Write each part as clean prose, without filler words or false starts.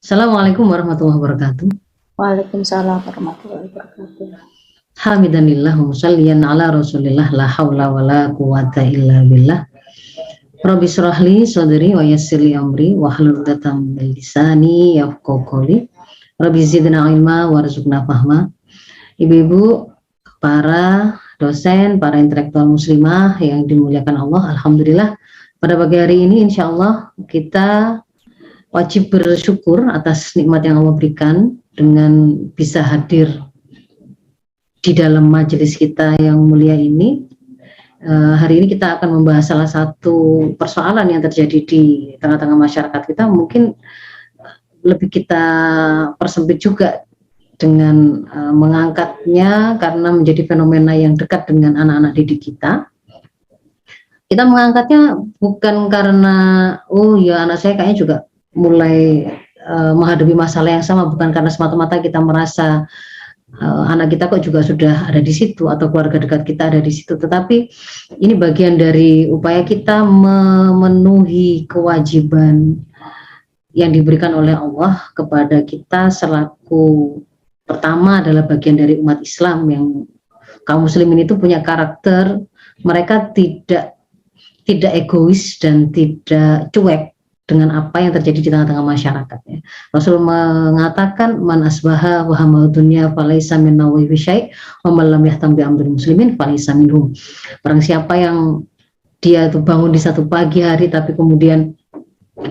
Assalamualaikum warahmatullahi wabarakatuh. Waalaikumsalam warahmatullahi wabarakatuh. Hamidανillah musalliyan ala rasulillah la haula wala quwata illa billah. Rabbi shrahli sadri wa yassirli amri wahlul 'uqdatam min lisani yafqahu qawli. Rabbi zidna ilma warzuqna fahma. Ibu-ibu, para dosen, para intelektual muslimah yang dimuliakan Allah, alhamdulillah pada pagi hari ini insya Allah kita wajib bersyukur atas nikmat yang Allah berikan dengan bisa hadir di dalam majelis kita yang mulia ini. Hari ini kita akan membahas salah satu persoalan yang terjadi di tengah-tengah masyarakat kita, mungkin lebih kita persempit juga dengan mengangkatnya karena menjadi fenomena yang dekat dengan anak-anak didik kita. Kita mengangkatnya bukan karena oh ya anak saya kayaknya juga mulai menghadapi masalah yang sama, bukan karena semata-mata kita merasa anak kita kok juga sudah ada di situ atau keluarga dekat kita ada di situ, tetapi ini bagian dari upaya kita memenuhi kewajiban yang diberikan oleh Allah kepada kita selaku, pertama adalah bagian dari umat Islam yang kaum muslimin itu punya karakter, mereka tidak egois dan tidak cuek dengan apa yang terjadi di tengah-tengah masyarakat. Ya. Rasul mengatakan man asbaha wa hamal dunya falaisa minna wa syai' wa man lam yahtam bi amril muslimin falaisa minhum. Barang siapa yang dia itu bangun di satu pagi hari tapi kemudian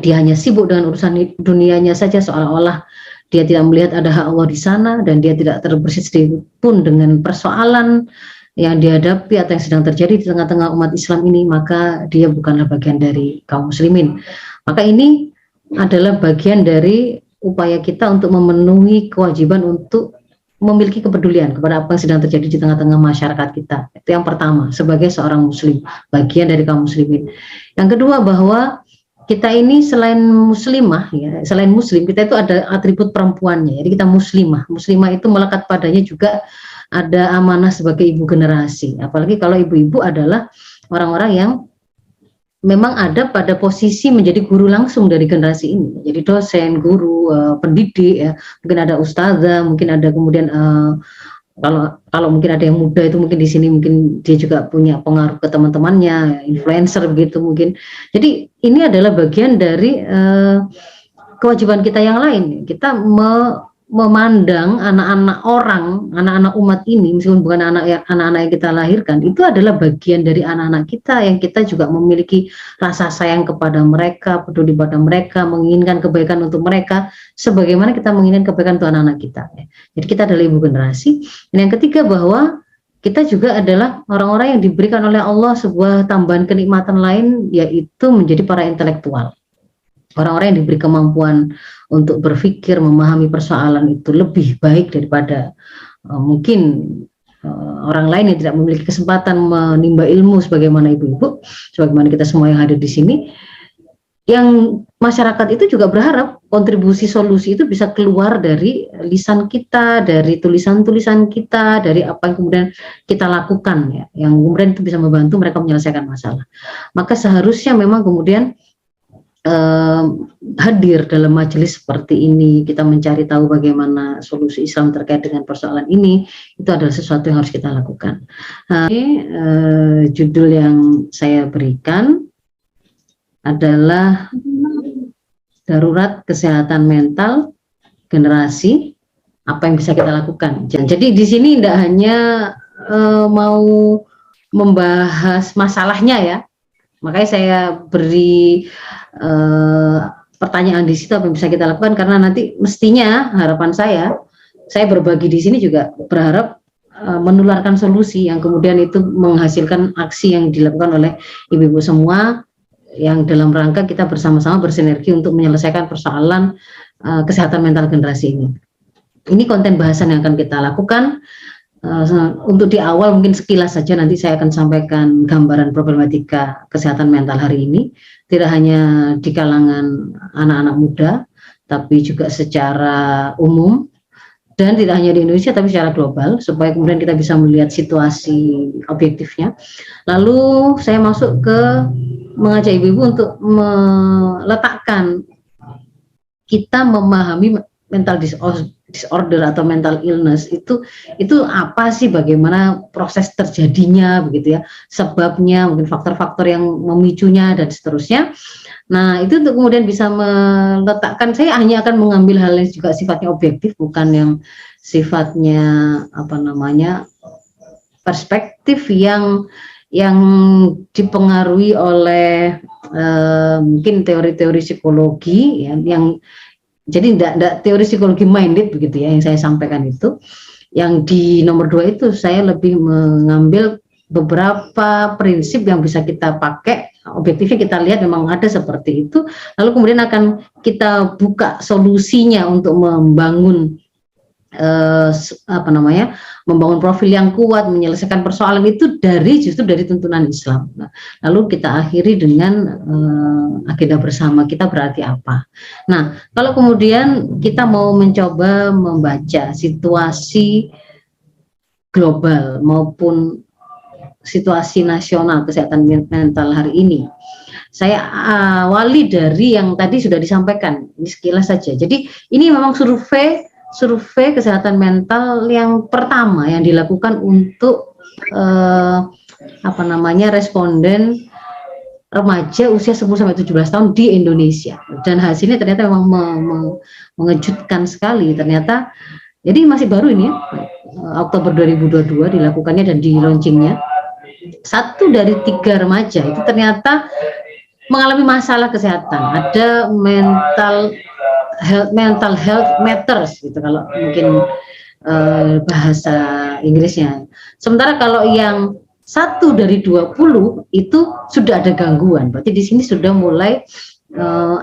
dia hanya sibuk dengan urusan dunianya saja, seolah-olah dia tidak melihat ada hak Allah di sana dan dia tidak terbersih sedikit pun dengan persoalan yang dihadapi atau yang sedang terjadi di tengah-tengah umat Islam ini, maka dia bukanlah bagian dari kaum muslimin. Maka ini adalah bagian dari upaya kita untuk memenuhi kewajiban untuk memiliki kepedulian kepada apa yang sedang terjadi di tengah-tengah masyarakat kita. Itu yang pertama, sebagai seorang muslim, bagian dari kaum muslimin. Yang kedua, bahwa kita ini selain muslimah, ya, selain muslim, kita itu ada atribut perempuannya. Jadi kita muslimah. Muslimah itu melekat padanya juga ada amanah sebagai ibu generasi. Apalagi kalau ibu-ibu adalah orang-orang yang memang ada pada posisi menjadi guru langsung dari generasi ini, jadi dosen, guru, pendidik, ya. Mungkin ada ustazah, mungkin ada kemudian kalau mungkin ada yang muda itu mungkin di sini mungkin dia juga punya pengaruh ke teman-temannya, influencer begitu mungkin. Jadi ini adalah bagian dari kewajiban kita yang lain. Kita memandang anak-anak umat ini, meskipun bukan anak-anak yang kita lahirkan, itu adalah bagian dari anak-anak kita yang kita juga memiliki rasa sayang kepada mereka, peduli pada mereka, menginginkan kebaikan untuk mereka, sebagaimana kita menginginkan kebaikan untuk anak-anak kita. Jadi kita adalah ibu generasi. Dan yang ketiga, bahwa kita juga adalah orang-orang yang diberikan oleh Allah sebuah tambahan kenikmatan lain, yaitu menjadi para intelektual. Orang-orang yang diberi kemampuan untuk berpikir, memahami persoalan itu lebih baik daripada mungkin orang lain yang tidak memiliki kesempatan menimba ilmu sebagaimana ibu-ibu, sebagaimana kita semua yang hadir di sini. Yang masyarakat itu juga berharap kontribusi solusi itu bisa keluar dari lisan kita, dari tulisan-tulisan kita, dari apa yang kemudian kita lakukan, ya, yang kemudian itu bisa membantu mereka menyelesaikan masalah. Maka seharusnya memang kemudian hadir dalam majelis seperti ini, kita mencari tahu bagaimana solusi Islam terkait dengan persoalan ini, itu adalah sesuatu yang harus kita lakukan. Ini judul yang saya berikan adalah darurat kesehatan mental generasi, apa yang bisa kita lakukan. Jadi di sini tidak hanya mau membahas masalahnya, ya, makanya saya beri pertanyaan di situ apa yang bisa kita lakukan, karena nanti mestinya harapan saya berbagi di sini juga berharap menularkan solusi yang kemudian itu menghasilkan aksi yang dilakukan oleh ibu-ibu semua, yang dalam rangka kita bersama-sama bersinergi untuk menyelesaikan persoalan kesehatan mental generasi ini. Ini konten bahasan yang akan kita lakukan. Untuk di awal mungkin sekilas saja, nanti saya akan sampaikan gambaran problematika kesehatan mental hari ini, tidak hanya di kalangan anak-anak muda, tapi juga secara umum, dan tidak hanya di Indonesia tapi secara global, supaya kemudian kita bisa melihat situasi objektifnya. Lalu saya masuk ke mengajak ibu-ibu untuk meletakkan kita memahami mental disorder atau mental illness itu apa sih, bagaimana proses terjadinya begitu ya, sebabnya, mungkin faktor-faktor yang memicunya dan seterusnya. Nah, itu untuk kemudian bisa meletakkan, saya hanya akan mengambil hal yang juga sifatnya objektif, bukan yang sifatnya apa namanya perspektif yang dipengaruhi oleh mungkin teori-teori psikologi ya, yang jadi tidak teori psikologi minded begitu ya yang saya sampaikan itu. Yang di nomor 2 itu saya lebih mengambil beberapa prinsip yang bisa kita pakai, objektifnya kita lihat memang ada seperti itu, lalu kemudian akan kita buka solusinya untuk membangun membangun profil yang kuat, menyelesaikan persoalan itu justru dari tuntunan Islam. Nah, lalu kita akhiri dengan agenda bersama kita berarti apa. Nah, kalau kemudian kita mau mencoba membaca situasi global maupun situasi nasional kesehatan mental hari ini, saya awali dari yang tadi sudah disampaikan, ini sekilas saja. Jadi ini memang survei kesehatan mental yang pertama yang dilakukan untuk responden remaja usia 10-17 tahun di Indonesia, dan hasilnya ternyata memang mengejutkan sekali. Ternyata jadi masih baru ini ya, Oktober 2022 dilakukannya dan di launchingnya, 1 dari 3 remaja itu ternyata mengalami masalah kesehatan, ada mental health matters gitu kalau mungkin bahasa Inggrisnya. Sementara kalau yang 1 dari 20 itu sudah ada gangguan. Berarti di sini sudah mulai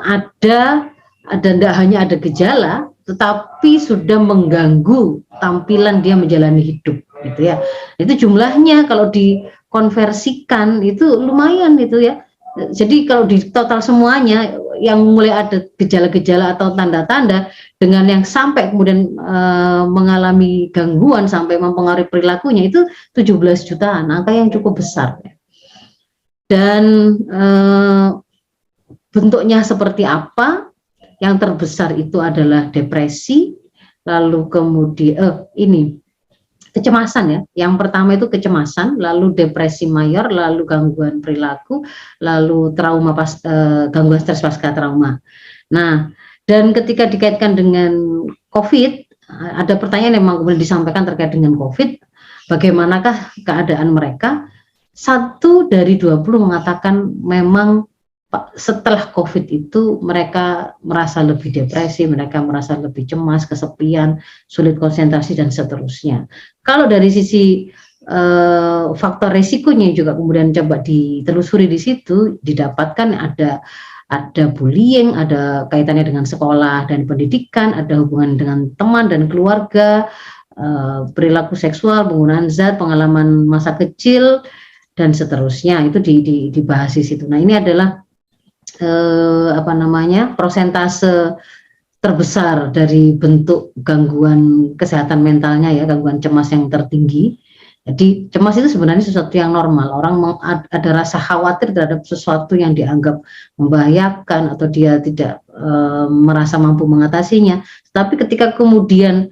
ada tidak hanya ada gejala, tetapi sudah mengganggu tampilan dia menjalani hidup gitu ya. Itu jumlahnya kalau dikonversikan itu lumayan itu ya. Jadi kalau di total semuanya yang mulai ada gejala-gejala atau tanda-tanda dengan yang sampai kemudian mengalami gangguan sampai mempengaruhi perilakunya itu 17 jutaan, angka yang cukup besar. Dan bentuknya seperti apa? Yang terbesar itu adalah depresi, lalu kemudian kecemasan ya. Yang pertama itu kecemasan, lalu depresi mayor, lalu gangguan perilaku, lalu trauma gangguan stres pasca trauma. Nah, dan ketika dikaitkan dengan COVID, ada pertanyaan yang memang kemudian disampaikan terkait dengan COVID, bagaimanakah keadaan mereka? 1 dari 20 mengatakan memang setelah COVID itu mereka merasa lebih depresi, mereka merasa lebih cemas, kesepian, sulit konsentrasi dan seterusnya. Kalau dari sisi faktor resikonya juga kemudian coba ditelusuri di situ, didapatkan ada bullying, ada kaitannya dengan sekolah dan pendidikan, ada hubungan dengan teman dan keluarga, perilaku seksual, penggunaan zat, pengalaman masa kecil dan seterusnya, itu dibahas di situ. Nah, ini adalah prosentase terbesar dari bentuk gangguan kesehatan mentalnya ya, gangguan cemas yang tertinggi. Jadi cemas itu sebenarnya sesuatu yang normal. Orang ada rasa khawatir terhadap sesuatu yang dianggap membahayakan atau dia tidak merasa mampu mengatasinya. Tapi ketika kemudian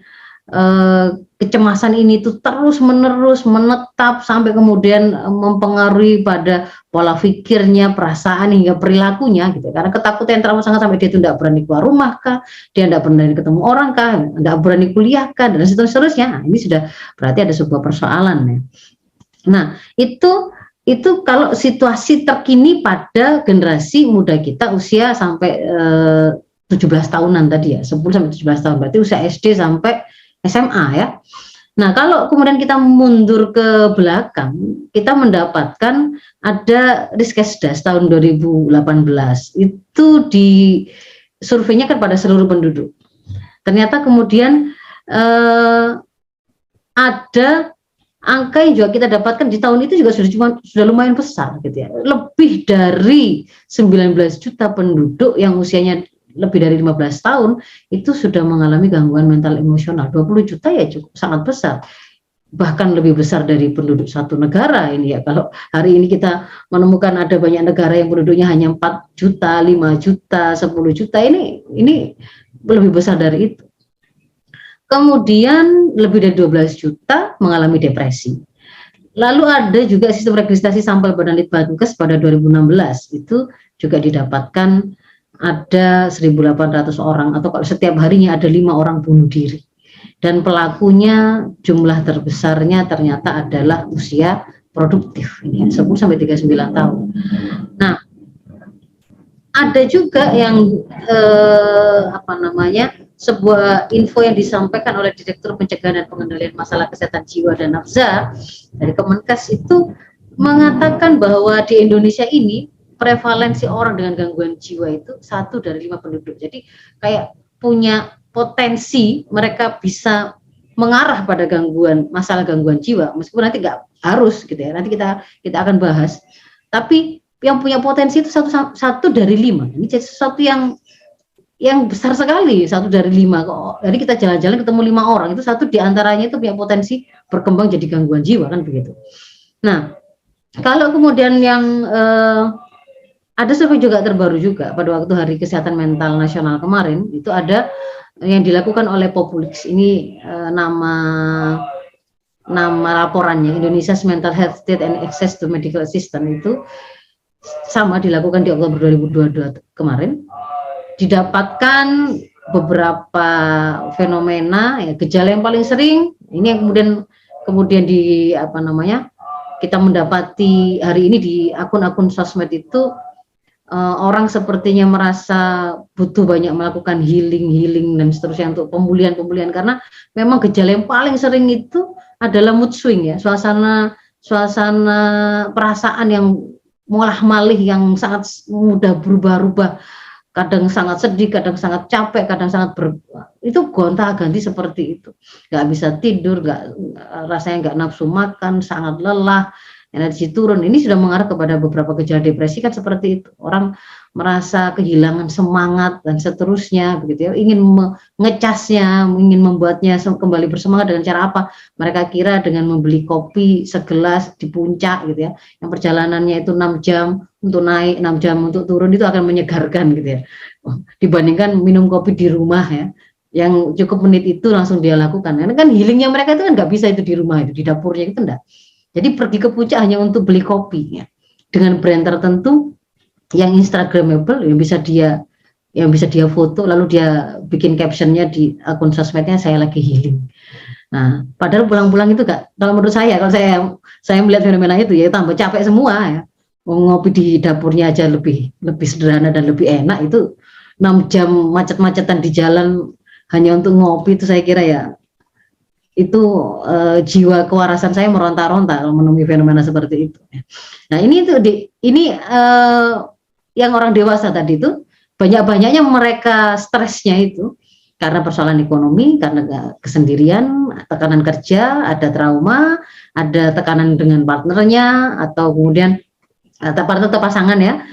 kecemasan ini tuh terus-menerus menetap sampai kemudian mempengaruhi pada pola pikirnya, perasaan hingga perilakunya gitu. Karena ketakutan yang terlalu sangat sampai dia tidak berani keluar rumah kah, dia tidak berani ketemu orang kah, tidak berani kuliah kah, dan seterusnya. Nah, ini sudah berarti ada sebuah persoalan ya. Nah, itu kalau situasi terkini pada generasi muda kita usia sampai 17 tahunan tadi ya, 10 sampai 17 tahun, berarti usia SD sampai SMA ya. Nah, kalau kemudian kita mundur ke belakang, kita mendapatkan ada Riskesdas tahun 2018. Itu di surveinya kan pada seluruh penduduk. Ternyata kemudian ada angka yang juga kita dapatkan di tahun itu juga sudah lumayan besar gitu ya. Lebih dari 19 juta penduduk yang usianya lebih dari 15 tahun itu sudah mengalami gangguan mental emosional. 20 juta ya cukup sangat besar. bahkan lebih besar dari penduduk satu negara ini ya. Kalau hari ini kita menemukan ada banyak negara yang penduduknya hanya 4 juta, 5 juta, 10 juta, ini lebih besar dari itu. Kemudian lebih dari 12 juta mengalami depresi. Lalu ada juga sistem registrasi sampel Badan Litbangkes pada 2016, itu juga didapatkan ada 1.800 orang, atau kalau setiap harinya ada 5 orang bunuh diri. Dan pelakunya jumlah terbesarnya ternyata adalah usia produktif, ini 10 sampai 39 tahun. Nah, ada juga yang sebuah info yang disampaikan oleh Direktur Pencegahan dan Pengendalian Masalah Kesehatan Jiwa dan Nafsa dari Kemenkes itu mengatakan bahwa di Indonesia ini prevalensi orang dengan gangguan jiwa itu 1 dari 5 penduduk. Jadi kayak punya potensi mereka bisa mengarah pada masalah gangguan jiwa, meskipun nanti nggak harus gitu ya, nanti kita akan bahas. Tapi yang punya potensi itu satu dari 5. Ini jadi sesuatu yang besar sekali, 1 dari 5 kok. Jadi kita jalan-jalan ketemu 5 orang, itu 1 diantaranya itu punya potensi berkembang jadi gangguan jiwa, kan begitu. Nah, kalau kemudian yang ada survei juga terbaru juga pada waktu Hari Kesehatan Mental Nasional kemarin, itu ada yang dilakukan oleh Populix. Ini nama laporannya, Indonesia's Mental Health State and Access to Medical Assistance, itu sama dilakukan di Oktober 2022 kemarin. Didapatkan beberapa fenomena ya, gejala yang paling sering ini yang kemudian kita mendapati hari ini di akun-akun sosmed itu, orang sepertinya merasa butuh banyak melakukan healing dan seterusnya untuk pemulihan, karena memang gejala yang paling sering itu adalah mood swing ya, suasana perasaan yang molah-malih yang sangat mudah berubah-ubah, kadang sangat sedih, kadang sangat capek, kadang sangat itu gonta-ganti seperti itu, nggak bisa tidur, rasanya nggak nafsu makan, sangat lelah, energi turun. Ini sudah mengarah kepada beberapa gejala depresi kan seperti itu. Orang merasa kehilangan semangat dan seterusnya begitu ya. Ingin mengecasnya, ingin membuatnya kembali bersemangat dengan cara apa? Mereka kira dengan membeli kopi segelas di puncak gitu ya. Yang perjalanannya itu 6 jam untuk naik, 6 jam untuk turun, itu akan menyegarkan gitu ya. Dibandingkan minum kopi di rumah ya, yang cukup menit itu langsung dia lakukan. Karena kan healingnya mereka itu kan nggak bisa itu di rumah, itu di dapurnya itu enggak. Jadi pergi ke puncak hanya untuk beli kopi ya, dengan brand tertentu yang instagramable, yang bisa dia foto, lalu dia bikin captionnya di akun sosmednya, saya lagi healing. Nah, padahal pulang-pulang itu kalau menurut saya, kalau saya melihat fenomena itu ya tambah capek semua ya. Ngopi di dapurnya aja lebih sederhana dan lebih enak, itu 6 jam macet-macetan di jalan hanya untuk ngopi, itu saya kira ya itu jiwa kewarasan saya meronta-ronta kalau menemui fenomena seperti itu. Nah, ini yang orang dewasa tadi itu banyak-banyaknya mereka stresnya itu karena persoalan ekonomi, karena kesendirian, tekanan kerja, ada trauma, ada tekanan dengan partnernya, atau kemudian partner atau pasangan ya,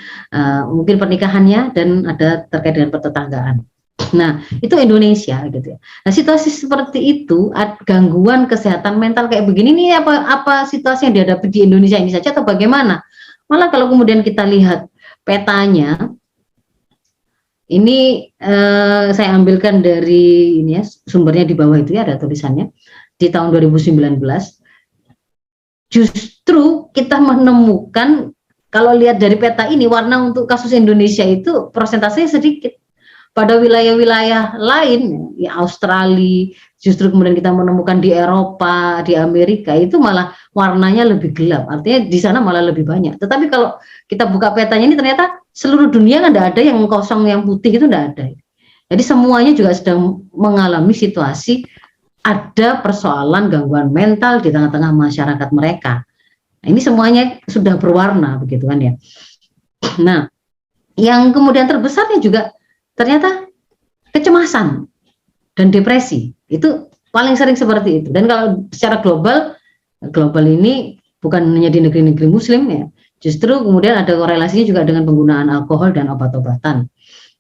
mungkin pernikahannya, dan ada terkait dengan pertetanggaan. Nah, itu Indonesia gitu ya. Nah, situasi seperti itu, gangguan kesehatan mental kayak begini, ini apa situasi yang dihadapi di Indonesia ini saja atau bagaimana? Malah kalau kemudian kita lihat petanya, ini saya ambilkan dari ini ya, sumbernya di bawah itu ya, ada tulisannya. Di tahun 2019 justru kita menemukan, kalau lihat dari peta ini, warna untuk kasus Indonesia itu persentasenya sedikit. Pada wilayah-wilayah lain, ya Australia, justru kemudian kita menemukan di Eropa, di Amerika, itu malah warnanya lebih gelap. Artinya di sana malah lebih banyak. Tetapi kalau kita buka petanya ini, ternyata seluruh dunia kan tidak ada yang kosong, yang putih itu tidak ada. Jadi semuanya juga sedang mengalami situasi ada persoalan gangguan mental di tengah-tengah masyarakat mereka. Nah, ini semuanya sudah berwarna, begitu kan ya. Nah, yang kemudian terbesarnya juga ternyata kecemasan dan depresi, itu paling sering seperti itu. Dan kalau secara global ini bukan hanya di negeri-negeri muslim ya, justru kemudian ada korelasinya juga dengan penggunaan alkohol dan obat-obatan.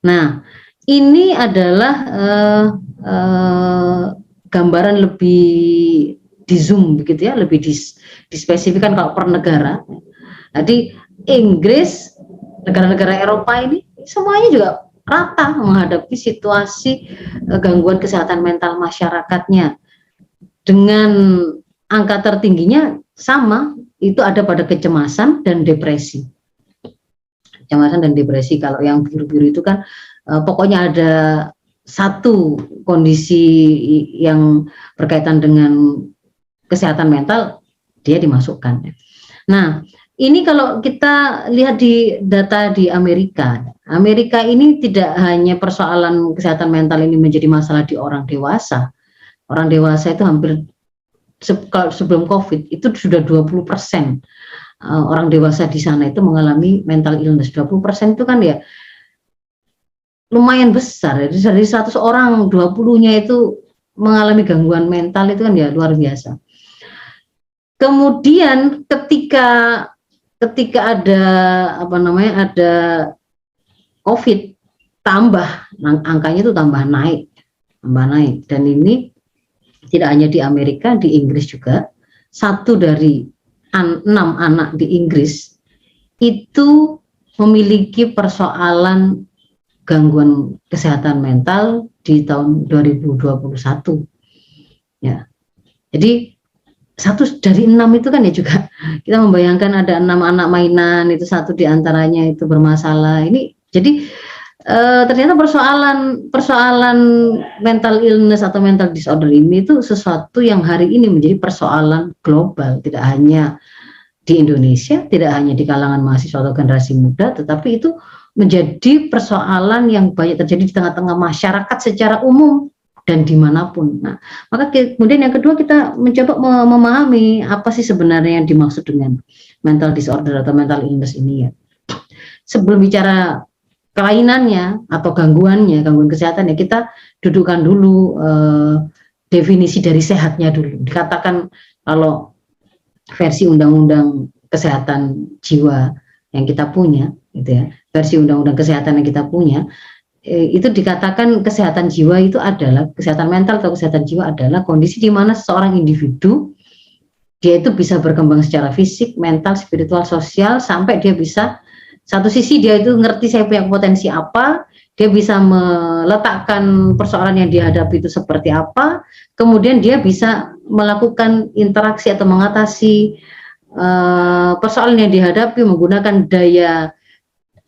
Nah, ini adalah gambaran lebih di zoom begitu ya, lebih dispesifikan kalau per negara. Jadi Inggris, negara-negara Eropa ini semuanya juga rata menghadapi situasi gangguan kesehatan mental masyarakatnya dengan angka tertingginya sama, itu ada pada kecemasan dan depresi. Kecemasan dan depresi, kalau yang biru-biru itu kan pokoknya ada satu kondisi yang berkaitan dengan kesehatan mental, dia dimasukkan. Nah, ini kalau kita lihat di data di Amerika ini tidak hanya persoalan kesehatan mental ini menjadi masalah di orang dewasa. Orang dewasa itu hampir sebelum COVID itu sudah 20% orang dewasa di sana itu mengalami mental illness. 20% itu kan ya lumayan besar. Dari 100 orang 20-nya itu mengalami gangguan mental, itu kan ya luar biasa. Kemudian ketika ada ada COVID, tambah angkanya itu tambah naik, dan ini tidak hanya di Amerika, di Inggris juga. 1 dari 6 anak di Inggris itu memiliki persoalan gangguan kesehatan mental di tahun 2021. Ya, jadi 1 dari 6 itu kan ya juga kita membayangkan ada 6 anak mainan, itu 1 diantaranya itu bermasalah. Ini jadi ternyata persoalan mental illness atau mental disorder ini itu sesuatu yang hari ini menjadi persoalan global, tidak hanya di Indonesia, tidak hanya di kalangan mahasiswa atau generasi muda, tetapi itu menjadi persoalan yang banyak terjadi di tengah-tengah masyarakat secara umum dan dimanapun. Nah, maka kemudian yang kedua, kita mencoba memahami apa sih sebenarnya yang dimaksud dengan mental disorder atau mental illness ini ya. Sebelum bicara kelainannya atau gangguan kesehatannya, kita dudukkan dulu definisi dari sehatnya dulu. Dikatakan kalau versi Undang-Undang Kesehatan Jiwa yang kita punya, gitu ya, versi Undang-Undang Kesehatan yang kita punya, itu dikatakan kesehatan jiwa itu adalah, kesehatan mental atau kesehatan jiwa adalah kondisi di mana seorang individu dia itu bisa berkembang secara fisik, mental, spiritual, sosial, sampai dia bisa, satu sisi dia itu ngerti saya punya potensi apa, dia bisa meletakkan persoalan yang dihadapi itu seperti apa, kemudian dia bisa melakukan interaksi atau mengatasi persoalan yang dihadapi menggunakan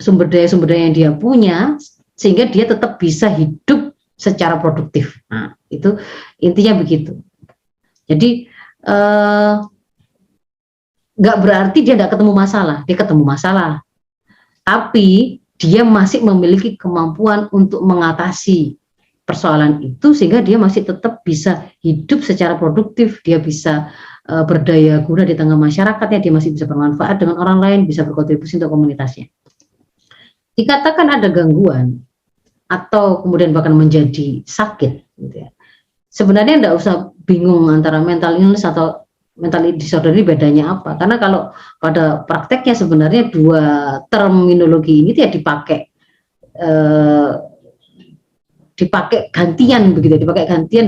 sumber daya yang dia punya, sehingga dia tetap bisa hidup secara produktif. Nah, itu intinya begitu. Jadi nggak berarti dia nggak ketemu masalah, dia ketemu masalah, tapi dia masih memiliki kemampuan untuk mengatasi persoalan itu, sehingga dia masih tetap bisa hidup secara produktif, dia bisa berdaya guna di tengah masyarakatnya, dia masih bisa bermanfaat dengan orang lain, bisa berkontribusi untuk komunitasnya. Dikatakan ada gangguan atau kemudian bahkan menjadi sakit, gitu ya. Sebenarnya tidak usah bingung antara mental illness atau mental disorder ini bedanya apa, karena kalau pada prakteknya sebenarnya 2 terminologi ini tidak dipakai gantian begitu, dipakai gantian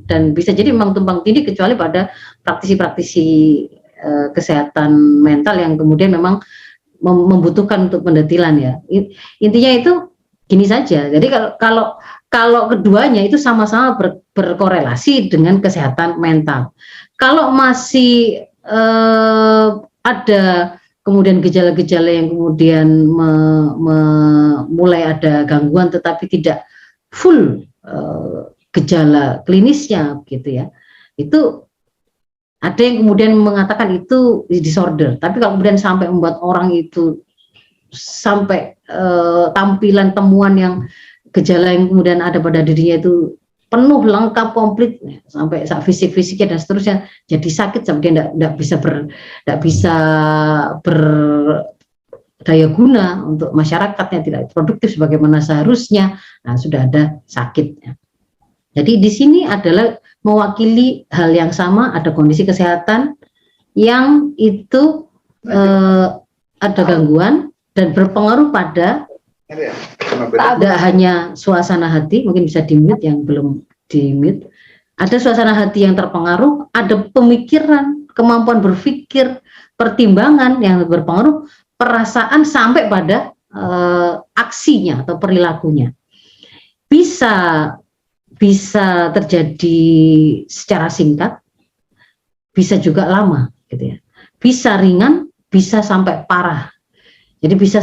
dan bisa jadi memang tumpang tindih, kecuali pada praktisi-praktisi kesehatan mental yang kemudian memang membutuhkan untuk pendetilan ya. Intinya itu gini saja. Jadi kalau keduanya itu sama-sama berkorelasi dengan kesehatan mental. Kalau masih ada kemudian gejala-gejala yang kemudian mulai ada gangguan tetapi tidak full gejala klinisnya gitu ya, itu ada yang kemudian mengatakan itu disorder. Tapi kalau kemudian sampai membuat orang itu sampai tampilan temuan yang gejala yang kemudian ada pada dirinya itu penuh, lengkap, komplit, sampai fisik-fisiknya dan seterusnya jadi sakit, sampai dia tidak bisa berdaya guna untuk masyarakatnya, tidak produktif sebagaimana seharusnya. Nah, sudah ada sakitnya. Jadi di sini adalah mewakili hal yang sama, ada kondisi kesehatan yang itu ada gangguan dan berpengaruh pada tidak hanya suasana hati, mungkin bisa di-mute yang belum di-mute, ada suasana hati yang terpengaruh, ada pemikiran, kemampuan berpikir, pertimbangan yang berpengaruh, perasaan sampai pada aksinya atau perilakunya. Bisa terjadi secara singkat, bisa juga lama, gitu ya. Bisa ringan, bisa sampai parah. Jadi bisa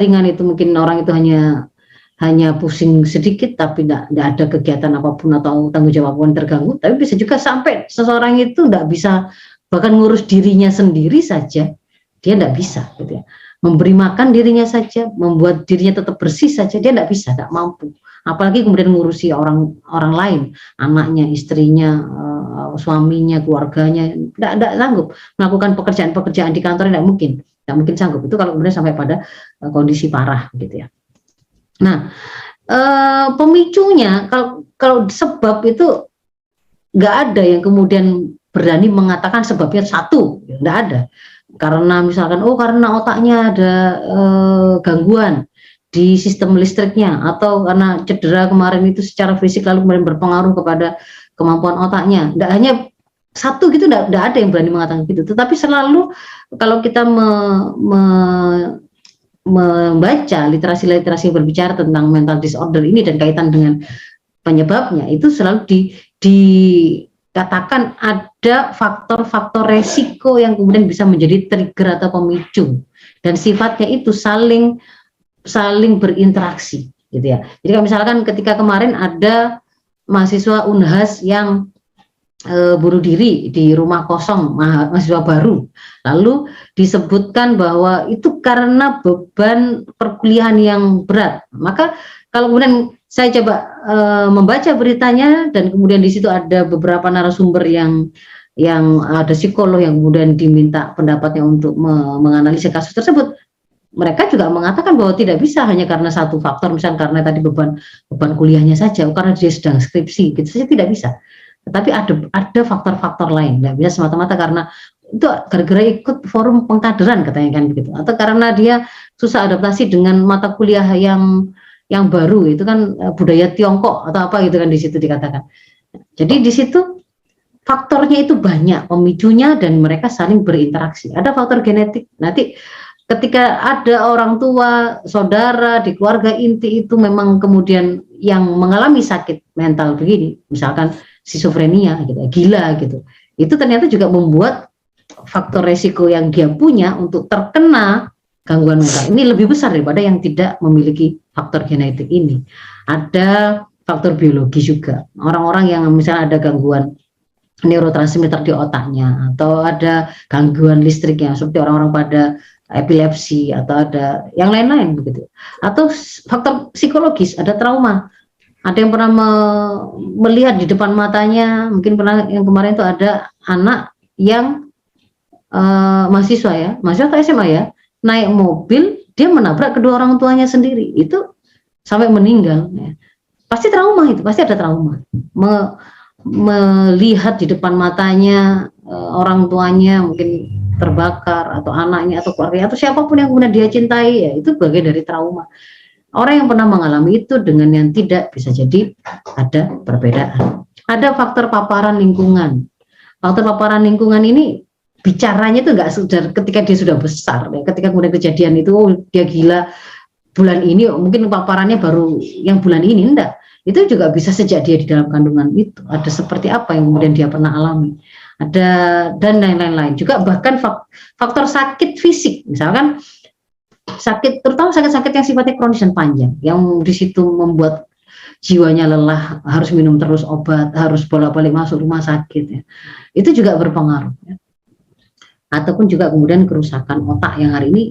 ringan itu mungkin orang itu hanya pusing sedikit, tapi tidak ada kegiatan apapun atau tanggung jawab apapun terganggu. Tapi bisa juga sampai seseorang itu tidak bisa bahkan ngurus dirinya sendiri saja, dia tidak bisa, gitu ya. Memberi makan dirinya saja, membuat dirinya tetap bersih saja, dia tidak bisa, tidak mampu. Apalagi kemudian ngurusi orang lain, anaknya, istrinya, suaminya, keluarganya, tidak sanggup melakukan pekerjaan di kantor, tidak mungkin sanggup. Itu kalau kemudian sampai pada kondisi parah, gitu ya. Nah, pemicunya kalau sebab itu nggak ada yang kemudian berani mengatakan sebabnya satu, nggak ada. Karena misalkan karena otaknya ada gangguan di sistem listriknya, atau karena cedera kemarin itu secara fisik lalu kemudian berpengaruh kepada kemampuan otaknya. Nggak hanya satu gitu, nggak ada yang berani mengatakan gitu. Tetapi selalu kalau kita membaca literasi yang berbicara tentang mental disorder ini dan kaitan dengan penyebabnya, itu selalu dikatakan ada faktor-faktor resiko yang kemudian bisa menjadi trigger atau pemicu, dan sifatnya itu saling berinteraksi, gitu ya. Jadi kalau misalkan ketika kemarin ada mahasiswa Unhas yang bunuh diri di rumah kosong, mahasiswa baru, lalu disebutkan bahwa itu karena beban perkuliahan yang berat. Maka kalau kemudian saya coba membaca beritanya, dan kemudian di situ ada beberapa narasumber yang ada psikolog yang kemudian diminta pendapatnya untuk menganalisa kasus tersebut, mereka juga mengatakan bahwa tidak bisa hanya karena satu faktor, misalnya karena tadi beban kuliahnya saja, karena dia sedang skripsi, gitu saja tidak bisa. Tetapi ada faktor-faktor lain, nggak bisa semata-mata karena itu gara-gara ikut forum pengkaderan katanya, kan begitu, atau karena dia susah adaptasi dengan mata kuliah yang baru, itu kan budaya Tiongkok atau apa gitu kan, di situ dikatakan. Jadi di situ faktornya itu banyak pemicunya dan mereka saling berinteraksi. Ada faktor genetik. Nanti ketika ada orang tua, saudara di keluarga inti itu memang kemudian yang mengalami sakit mental begini, misalkan skizofrenia, gitu, gila, gitu, itu ternyata juga membuat faktor resiko yang dia punya untuk terkena gangguan mental ini lebih besar daripada yang tidak memiliki faktor genetik ini. Ada faktor biologi juga. Orang-orang yang misalnya ada gangguan neurotransmitter di otaknya, atau ada gangguan listriknya seperti orang-orang pada epilepsi, atau ada yang lain-lain begitu. Atau faktor psikologis, ada trauma. Ada yang pernah melihat di depan matanya, mungkin pernah yang kemarin itu ada anak yang mahasiswa atau SMA ya, naik mobil, dia menabrak kedua orang tuanya sendiri, itu sampai meninggal. Ya. Pasti trauma itu, pasti ada trauma. Melihat di depan matanya orang tuanya mungkin terbakar, atau anaknya, atau keluarga, atau siapapun yang kemudian dia cintai, ya itu bagian dari trauma. Orang yang pernah mengalami itu dengan yang tidak bisa jadi ada perbedaan. Ada faktor paparan lingkungan. Faktor paparan lingkungan ini bicaranya itu nggak sudah ketika dia sudah besar, ya. Ketika kemudian kejadian itu dia gila bulan ini, mungkin paparannya baru yang bulan ini, enggak. Itu juga bisa sejak dia di dalam kandungan itu. Ada seperti apa yang kemudian dia pernah alami. Ada dan lain-lain. Juga bahkan faktor sakit fisik, misalkan sakit, terutama sakit-sakit yang sifatnya kronis dan panjang, yang di situ membuat jiwanya lelah, harus minum terus obat, harus bolak-balik masuk rumah sakit, ya. Itu juga berpengaruh, ya. Ataupun juga kemudian kerusakan otak yang hari ini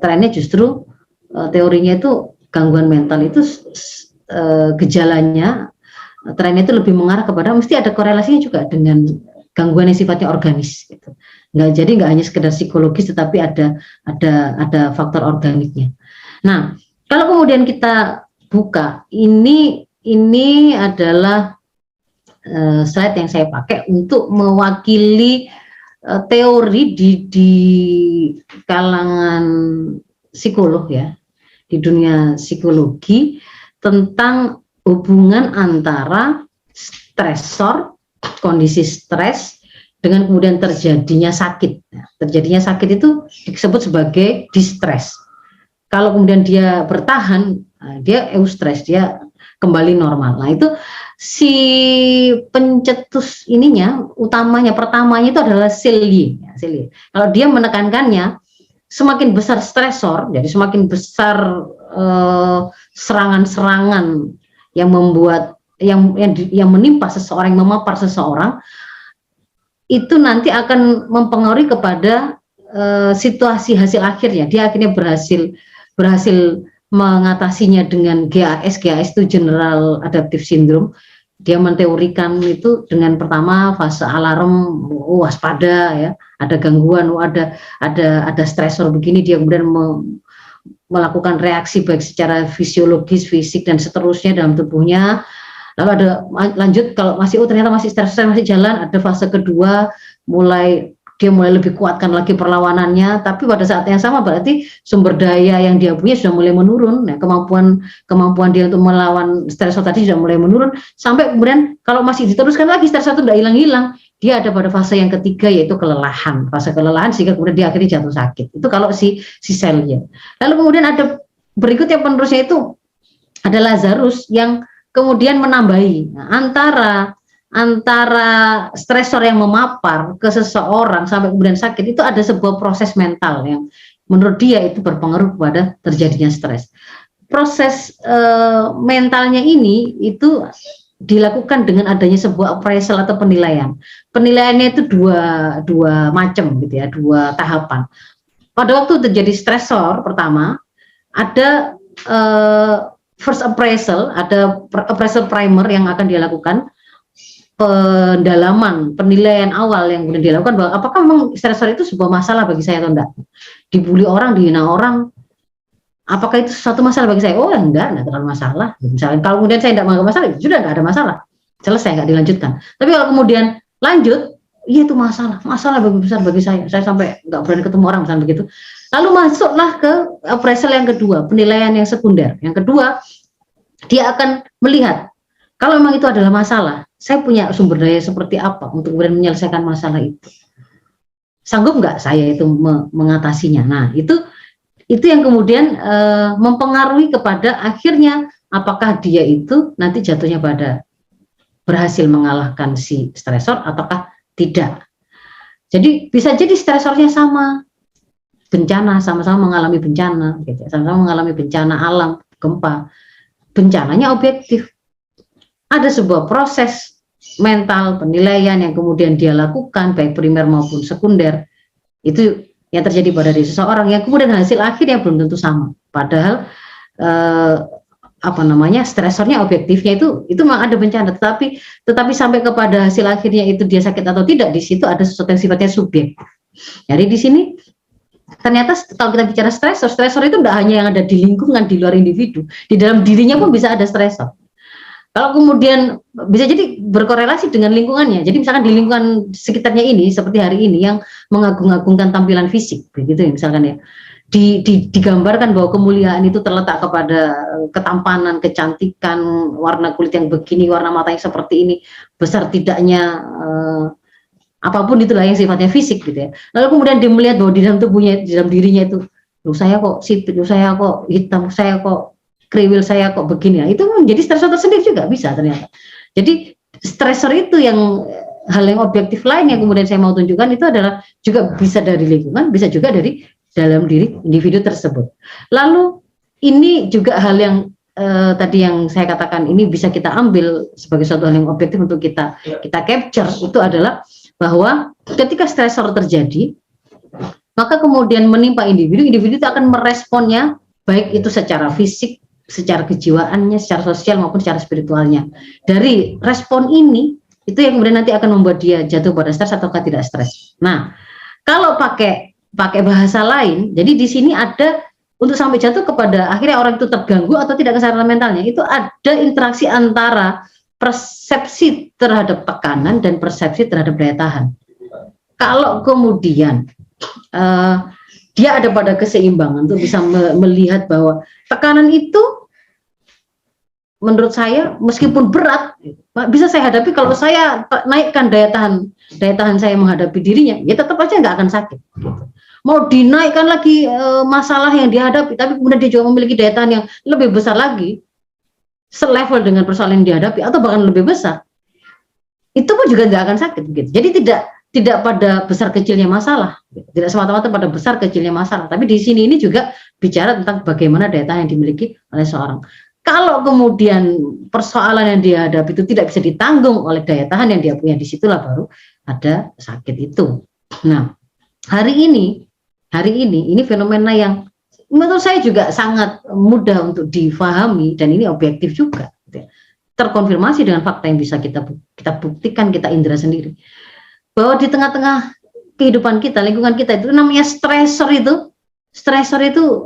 trennya justru teorinya itu gangguan mental itu gejalanya, trennya itu lebih mengarah kepada mesti ada korelasinya juga dengan gangguan yang sifatnya organis, gitu. Jadi nggak hanya sekedar psikologis, tetapi ada faktor organiknya. Nah, kalau kemudian kita buka ini adalah slide yang saya pakai untuk mewakili teori di kalangan psikolog, ya, di dunia psikologi, tentang hubungan antara stresor, kondisi stres dengan kemudian terjadinya sakit. Terjadinya sakit itu disebut sebagai distress. Kalau kemudian dia bertahan, dia eustress, dia kembali normal. Nah itu si pencetus ininya, utamanya, pertamanya itu adalah sel Y. Kalau dia menekankannya, semakin besar stresor, jadi semakin besar serangan-serangan yang membuat yang menimpa seseorang, yang memapar seseorang, itu nanti akan mempengaruhi kepada situasi hasil akhirnya. Dia akhirnya berhasil mengatasinya dengan GAS. GAS itu General Adaptive Syndrome. Dia menteorikan itu dengan pertama fase alarm, waspada ya, ada gangguan, ada stresor begini, dia kemudian melakukan reaksi baik secara fisiologis, fisik dan seterusnya dalam tubuhnya. Lalu ada lanjut, kalau masih ternyata masih stresor, masih jalan, ada fase kedua, dia mulai lebih kuatkan lagi perlawanannya, tapi pada saat yang sama berarti sumber daya yang dia punya sudah mulai menurun. Nah, kemampuan dia untuk melawan stresor tadi sudah mulai menurun, sampai kemudian kalau masih diteruskan lagi stresor itu tidak hilang-hilang, dia ada pada fase yang ketiga, yaitu kelelahan, fase kelelahan, sehingga kemudian dia akhirnya jatuh sakit. Itu kalau si selnya. Lalu kemudian ada berikutnya penerusnya itu ada Lazarus yang kemudian menambahi antara stresor yang memapar ke seseorang sampai kemudian sakit, itu ada sebuah proses mental yang menurut dia itu berpengaruh kepada terjadinya stres. Proses mentalnya ini itu dilakukan dengan adanya sebuah appraisal atau penilaian. Penilaiannya itu dua macam gitu ya, dua tahapan. Pada waktu terjadi stresor pertama, ada first appraisal, ada appraisal primer yang akan dia lakukan, pendalaman, penilaian awal yang kemudian dilakukan bahwa apakah memang stresor itu sebuah masalah bagi saya atau enggak. Dibully orang, dihina orang, apakah itu suatu masalah bagi saya? Oh enggak terlalu masalah. Misalnya kalau kemudian saya tidak menganggap masalah, sudah enggak ada masalah, selesai, enggak dilanjutkan. Tapi kalau kemudian lanjut, iya itu masalah besar bagi saya sampai enggak berani ketemu orang, misalnya begitu. Lalu masuklah ke appraisal yang kedua, penilaian yang sekunder. Yang kedua, dia akan melihat kalau memang itu adalah masalah, saya punya sumber daya seperti apa untuk kemudian menyelesaikan masalah itu. Sanggup nggak saya itu mengatasinya? Nah, itu yang kemudian mempengaruhi kepada akhirnya apakah dia itu nanti jatuhnya pada berhasil mengalahkan si stresor ataukah tidak. Jadi bisa jadi stresornya sama, bencana, sama-sama mengalami bencana, gitu, sama-sama mengalami bencana alam, gempa. Bencananya objektif. Ada sebuah proses mental, penilaian yang kemudian dia lakukan, baik primer maupun sekunder, itu yang terjadi pada diri seseorang, yang kemudian hasil akhirnya belum tentu sama. Padahal stresornya, objektifnya itu memang ada bencana, tetapi sampai kepada hasil akhirnya itu dia sakit atau tidak, di situ ada sesuatu yang sifatnya subjektif. Jadi di sini ternyata kalau kita bicara stresor itu tidak hanya yang ada di lingkungan, di luar individu, di dalam dirinya pun bisa ada stresor. Kalau kemudian bisa jadi berkorelasi dengan lingkungannya. Jadi misalkan di lingkungan sekitarnya ini, seperti hari ini yang mengagung-agungkan tampilan fisik, begitu ya misalkan ya, digambarkan bahwa kemuliaan itu terletak kepada ketampanan, kecantikan, warna kulit yang begini, warna mata yang seperti ini, besar tidaknya apapun itulah yang sifatnya fisik gitu ya. Lalu kemudian dia melihat bahwa di dalam tubuhnya, di dalam dirinya itu, saya kok sipit, saya kok hitam, saya kok kriwil, saya kok begini ya, itu menjadi stresor tersendiri juga bisa ternyata. Jadi stresor itu yang hal yang objektif lain yang kemudian saya mau tunjukkan itu adalah juga bisa dari lingkungan, bisa juga dari dalam diri individu tersebut. Lalu ini juga hal yang tadi yang saya katakan ini bisa kita ambil sebagai suatu hal yang objektif untuk kita capture, itu adalah bahwa ketika stresor terjadi, maka kemudian menimpa individu itu akan meresponnya, baik itu secara fisik, secara kejiwaannya, secara sosial maupun secara spiritualnya. Dari respon ini itu yang kemudian nanti akan membuat dia jatuh pada stres ataukah tidak stres. Nah, kalau pakai bahasa lain, jadi di sini ada untuk sampai jatuh kepada akhirnya orang itu terganggu atau tidak kesadaran mentalnya, itu ada interaksi antara persepsi terhadap tekanan dan persepsi terhadap daya tahan. Kalau kemudian dia ada pada keseimbangan untuk bisa melihat bahwa tekanan itu menurut saya meskipun berat bisa saya hadapi kalau saya naikkan daya tahan saya menghadapi dirinya, ya tetap aja nggak akan sakit. Mau dinaikkan lagi masalah yang dihadapi, tapi kemudian dia juga memiliki daya tahan yang lebih besar lagi, selevel dengan persoalan yang dihadapi atau bahkan lebih besar, itu pun juga nggak akan sakit gitu. Jadi tidak pada besar kecilnya masalah, tidak semata-mata pada besar kecilnya masalah, tapi di sini ini juga bicara tentang bagaimana daya tahan yang dimiliki oleh seorang. Kalau kemudian persoalan yang dihadapi itu tidak bisa ditanggung oleh daya tahan yang dia punya, disitulah baru ada sakit itu. Nah, hari ini ini fenomena yang menurut saya juga sangat mudah untuk difahami dan ini objektif juga, terkonfirmasi dengan fakta yang bisa kita buktikan, kita indera sendiri, bahwa di tengah-tengah kehidupan kita, lingkungan kita itu namanya stresor itu. Stresor itu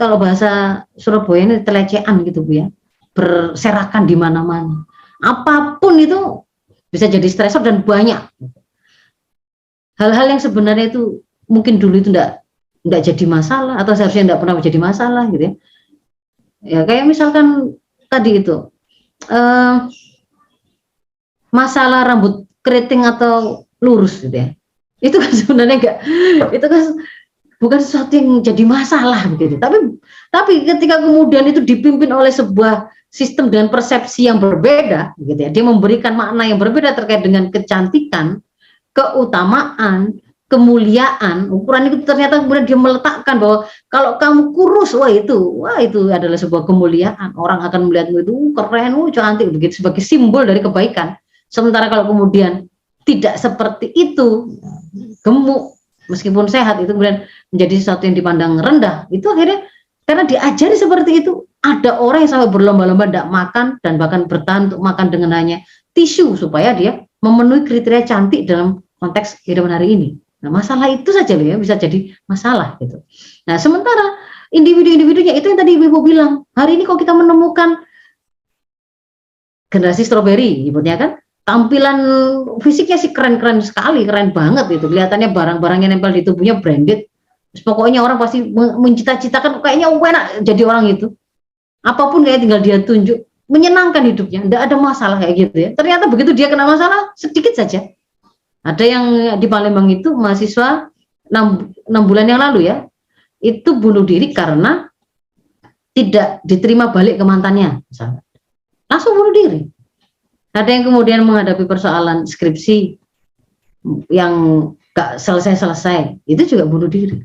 kalau bahasa Surabaya ini telecehan gitu Bu ya, berserakan di mana-mana. Apapun itu bisa jadi stresor dan banyak. Hal-hal yang sebenarnya itu mungkin dulu itu enggak jadi masalah atau seharusnya enggak pernah menjadi masalah gitu ya. Ya kayak misalkan tadi itu masalah rambut keriting atau lurus gitu ya. Itu kan sebenarnya enggak, itu kan bukan sesuatu yang jadi masalah begitu. Tapi ketika kemudian itu dipimpin oleh sebuah sistem dengan persepsi yang berbeda, gitu ya, dia memberikan makna yang berbeda terkait dengan kecantikan, keutamaan, kemuliaan. Ukuran itu ternyata kemudian dia meletakkan bahwa kalau kamu kurus, wah itu adalah sebuah kemuliaan. Orang akan melihatmu itu keren, cantik begitu sebagai simbol dari kebaikan. Sementara kalau kemudian tidak seperti itu, gemuk, meskipun sehat itu kemudian menjadi sesuatu yang dipandang rendah, itu akhirnya karena diajari seperti itu, ada orang yang sampai berlomba-lomba tidak makan dan bahkan bertahan untuk makan dengan hanya tisu supaya dia memenuhi kriteria cantik dalam konteks kehidupan hari ini. Nah, masalah itu saja loh ya bisa jadi masalah gitu. Nah, sementara individu-individunya itu yang tadi Ibu bilang, hari ini kok kita menemukan generasi stroberi, ibunya kan, tampilan fisiknya sih keren-keren sekali, keren banget itu. Kelihatannya barang-barang yang nempel di tubuhnya branded. Pokoknya orang pasti mencita-citakan kayaknya enak jadi orang itu. Apapun kayak tinggal dia tunjuk, menyenangkan hidupnya, tidak ada masalah kayak gitu ya. Ternyata begitu dia kena masalah sedikit saja. Ada yang di Palembang itu mahasiswa 6 bulan yang lalu ya, itu bunuh diri karena tidak diterima balik ke mantannya, misalnya. Langsung bunuh diri. Ada yang kemudian menghadapi persoalan skripsi yang gak selesai-selesai, itu juga bunuh diri.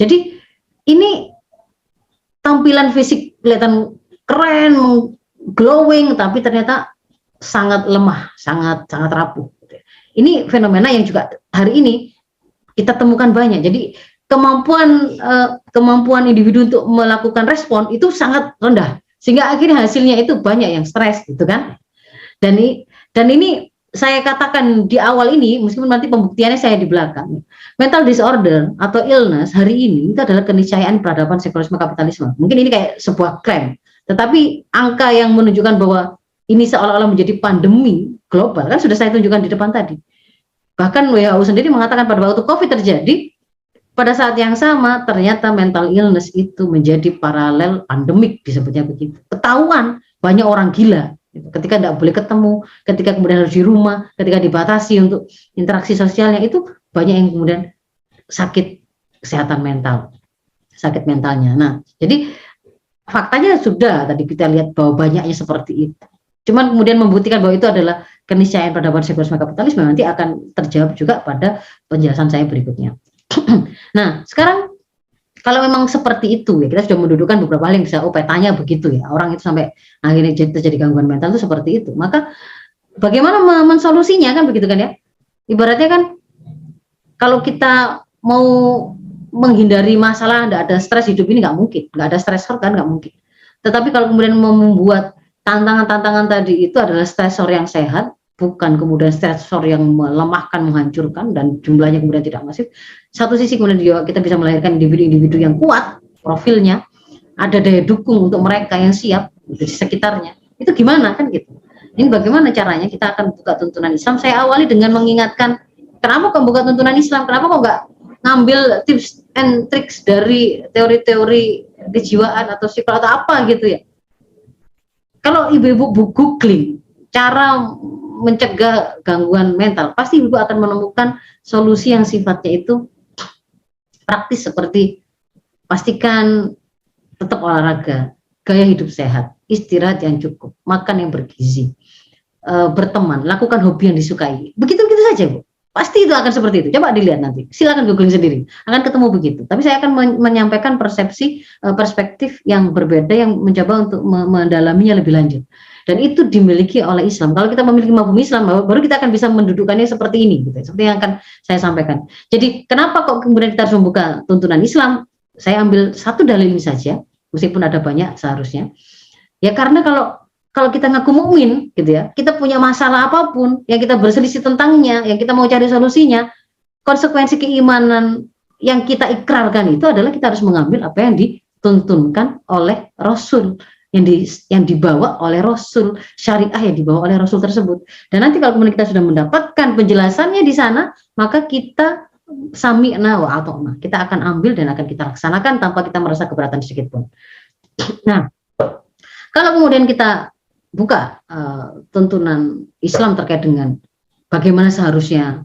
Jadi ini tampilan fisik kelihatan keren, glowing, tapi ternyata sangat lemah, sangat rapuh. Ini fenomena yang juga hari ini kita temukan banyak. Jadi kemampuan individu untuk melakukan respon itu sangat rendah, sehingga akhirnya hasilnya itu banyak yang stres gitu kan. Dan ini saya katakan di awal ini, meskipun nanti pembuktiannya saya di belakang, mental disorder atau illness hari ini itu adalah keniscayaan peradaban sekularisme kapitalisme. Mungkin ini kayak sebuah klaim, tetapi angka yang menunjukkan bahwa ini seolah-olah menjadi pandemi global kan sudah saya tunjukkan di depan tadi. Bahkan WHO sendiri mengatakan pada waktu COVID terjadi, pada saat yang sama ternyata mental illness itu menjadi paralel pandemik, disebutnya begitu. Ketahuan banyak orang gila ketika tidak boleh ketemu, ketika kemudian harus di rumah, ketika dibatasi untuk interaksi sosialnya, itu banyak yang kemudian sakit kesehatan mental, sakit mentalnya. Nah, jadi faktanya sudah tadi kita lihat bahwa banyaknya seperti itu. Cuman kemudian membuktikan bahwa itu adalah keniscayaan peradaban sekularisme kapitalisme nanti akan terjawab juga pada penjelasan saya berikutnya. Nah, sekarang kalau memang seperti itu ya, kita sudah mendudukkan beberapa hal yang bisa petanya begitu ya, orang itu sampai akhirnya terjadi gangguan mental itu seperti itu. Maka bagaimana mensolusinya kan begitu kan ya? Ibaratnya kan kalau kita mau menghindari masalah, tidak ada stres hidup ini nggak mungkin, nggak ada stresor kan nggak mungkin. Tetapi kalau kemudian membuat tantangan-tantangan tadi itu adalah stresor yang sehat, bukan kemudian stresor yang melemahkan, menghancurkan, dan jumlahnya kemudian tidak masif. Satu sisi kemudian juga kita bisa melahirkan individu-individu yang kuat, profilnya, ada daya dukung untuk mereka yang siap di sekitarnya. Itu gimana kan gitu. Ini bagaimana caranya kita akan buka tuntunan Islam. Saya awali dengan mengingatkan, kenapa kok buka tuntunan Islam, kenapa kok nggak ngambil tips and tricks dari teori-teori kejiwaan atau psikolog atau apa gitu ya. Kalau ibu-ibu googling cara mencegah gangguan mental, pasti ibu akan menemukan solusi yang sifatnya itu praktis, seperti pastikan tetap olahraga, gaya hidup sehat, istirahat yang cukup, makan yang bergizi, berteman, lakukan hobi yang disukai. Begitu-begitu saja, Bu. Pasti itu akan seperti itu. Coba dilihat nanti. Silakan googling sendiri. Akan ketemu begitu. Tapi saya akan menyampaikan persepsi, perspektif yang berbeda yang mencoba untuk mendalaminya lebih lanjut. Dan itu dimiliki oleh Islam. Kalau kita memiliki mafhum Islam, baru kita akan bisa mendudukannya seperti ini, gitu. Seperti yang akan saya sampaikan. Jadi kenapa kok kemudian kita harus membuka tuntunan Islam? Saya ambil satu dalil ini saja, meskipun ada banyak seharusnya. Ya karena kalau kita ngaku mukmin gitu ya, kita punya masalah apapun yang kita berselisih tentangnya, yang kita mau cari solusinya, konsekuensi keimanan yang kita ikrarkan itu adalah kita harus mengambil apa yang dituntunkan oleh Rasul, yang dibawa oleh Rasul, syariah yang dibawa oleh Rasul tersebut. Dan nanti kalau kemudian kita sudah mendapatkan penjelasannya di sana, maka kita sami'na wa ata'na, kita akan ambil dan akan kita laksanakan tanpa kita merasa keberatan sedikit pun. Nah, kalau kemudian kita buka tuntunan Islam terkait dengan bagaimana seharusnya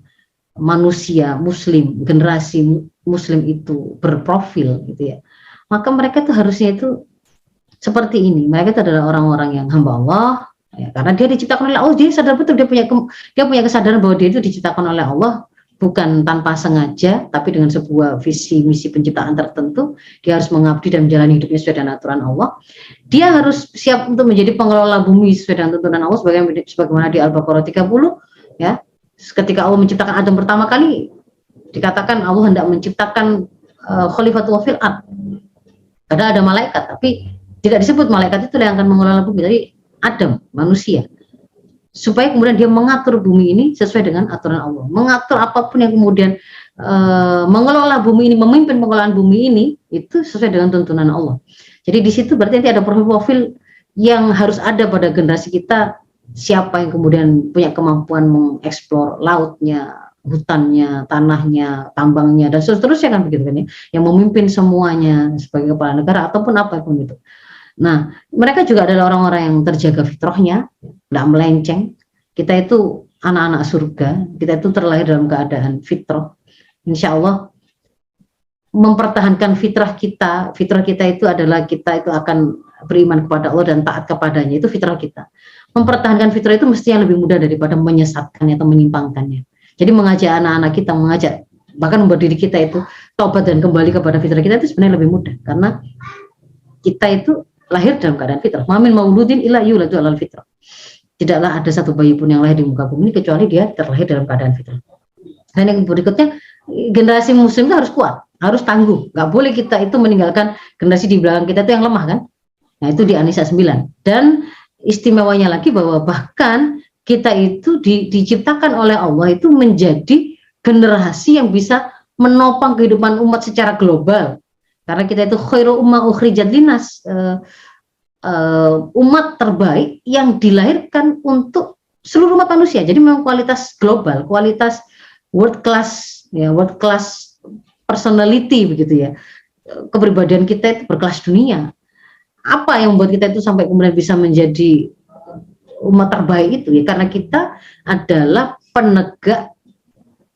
manusia Muslim, generasi Muslim itu berprofil, gitu ya. Maka mereka tuh harusnya itu seperti ini. Mereka itu adalah orang-orang yang hamba Allah, ya, karena dia diciptakan oleh Allah. Dia sadar betul, dia punya kesadaran bahwa dia itu diciptakan oleh Allah, bukan tanpa sengaja, tapi dengan sebuah visi misi penciptaan tertentu. Dia harus mengabdi dan menjalani hidupnya sesuai dengan aturan Allah. Dia harus siap untuk menjadi pengelola bumi sesuai dengan tuntunan Allah, sebagaimana di Al-Baqarah 30, ya. Ketika Allah menciptakan Adam pertama kali, dikatakan Allah hendak menciptakan Khalifatul fil ard. Karena ada malaikat, tapi tidak disebut malaikat itu yang akan mengelola bumi, tapi Adam, manusia. Supaya kemudian dia mengatur bumi ini sesuai dengan aturan Allah, mengatur apapun yang kemudian mengelola bumi ini, memimpin pengelolaan bumi ini, itu sesuai dengan tuntunan Allah. Jadi di situ berarti nanti ada profil-profil yang harus ada pada generasi kita, siapa yang kemudian punya kemampuan mengeksplor lautnya, hutannya, tanahnya, tambangnya, dan seterusnya, kan begitu kan ya, yang memimpin semuanya sebagai kepala negara ataupun apapun itu. Nah, mereka juga adalah orang-orang yang terjaga fitrahnya, tidak melenceng. Kita itu anak-anak surga, kita itu terlahir dalam keadaan fitrah. Insya Allah mempertahankan fitrah kita itu adalah kita itu akan beriman kepada Allah dan taat kepadanya, itu fitrah kita. Mempertahankan fitrah itu mestinya lebih mudah daripada menyesatkannya atau menyimpangkannya. Jadi mengajak anak-anak kita, bahkan membuat diri kita itu taubat dan kembali kepada fitrah kita itu sebenarnya lebih mudah, karena kita itu lahir dalam keadaan fitrah. Mamin mauludin illa yuladu alal fitrah. Tidaklah ada satu bayi pun yang lahir di muka bumi kecuali dia terlahir dalam keadaan fitrah. Dan yang berikutnya, generasi Muslim itu harus kuat, harus tangguh. Nggak boleh kita itu meninggalkan generasi di belakang kita itu yang lemah, kan? Nah, itu di An-Nisa 9. Dan istimewanya lagi bahwa bahkan kita itu diciptakan oleh Allah itu menjadi generasi yang bisa menopang kehidupan umat secara global. Karena kita itu khairu umma ukhrijat linnas, umat terbaik yang dilahirkan untuk seluruh umat manusia. Jadi memang kualitas global, kualitas world class, ya, world class personality begitu ya. Kepribadian kita itu berkelas dunia. Apa yang membuat kita itu sampai kemudian bisa menjadi umat terbaik itu, ya karena kita adalah penegak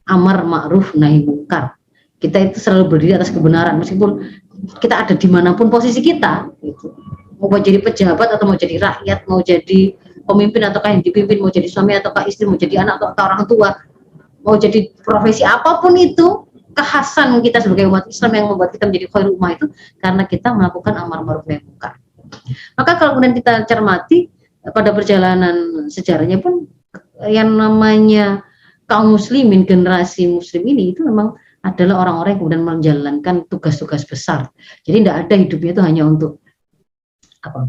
amar ma'ruf nahi mungkar. Kita itu selalu berdiri atas kebenaran meskipun kita ada dimanapun posisi kita, gitu. Mau jadi pejabat atau mau jadi rakyat, mau jadi pemimpin ataukah yang dipimpin, mau jadi suami ataukah istri, mau jadi anak ataukah orang tua, mau jadi profesi apapun itu, kekhasan kita sebagai umat Islam yang membuat kita menjadi khairul ummah itu karena kita melakukan amar ma'ruf nahi mungkar. Maka kalau kemudian kita cermati pada perjalanan sejarahnya pun, yang namanya kaum muslimin, generasi muslim ini itu memang adalah orang-orang yang kemudian menjalankan tugas-tugas besar. Jadi tidak ada hidupnya itu hanya untuk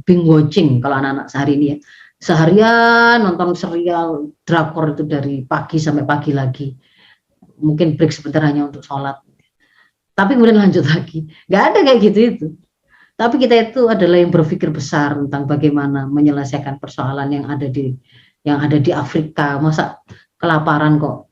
binge watching kalau anak-anak sehari ini ya. Seharian nonton serial drakor itu dari pagi sampai pagi lagi. Mungkin break sebentar hanya untuk sholat. Tapi kemudian lanjut lagi. Nggak ada kayak gitu itu. Tapi kita itu adalah yang berpikir besar tentang bagaimana menyelesaikan persoalan yang ada di Afrika. Masa kelaparan kok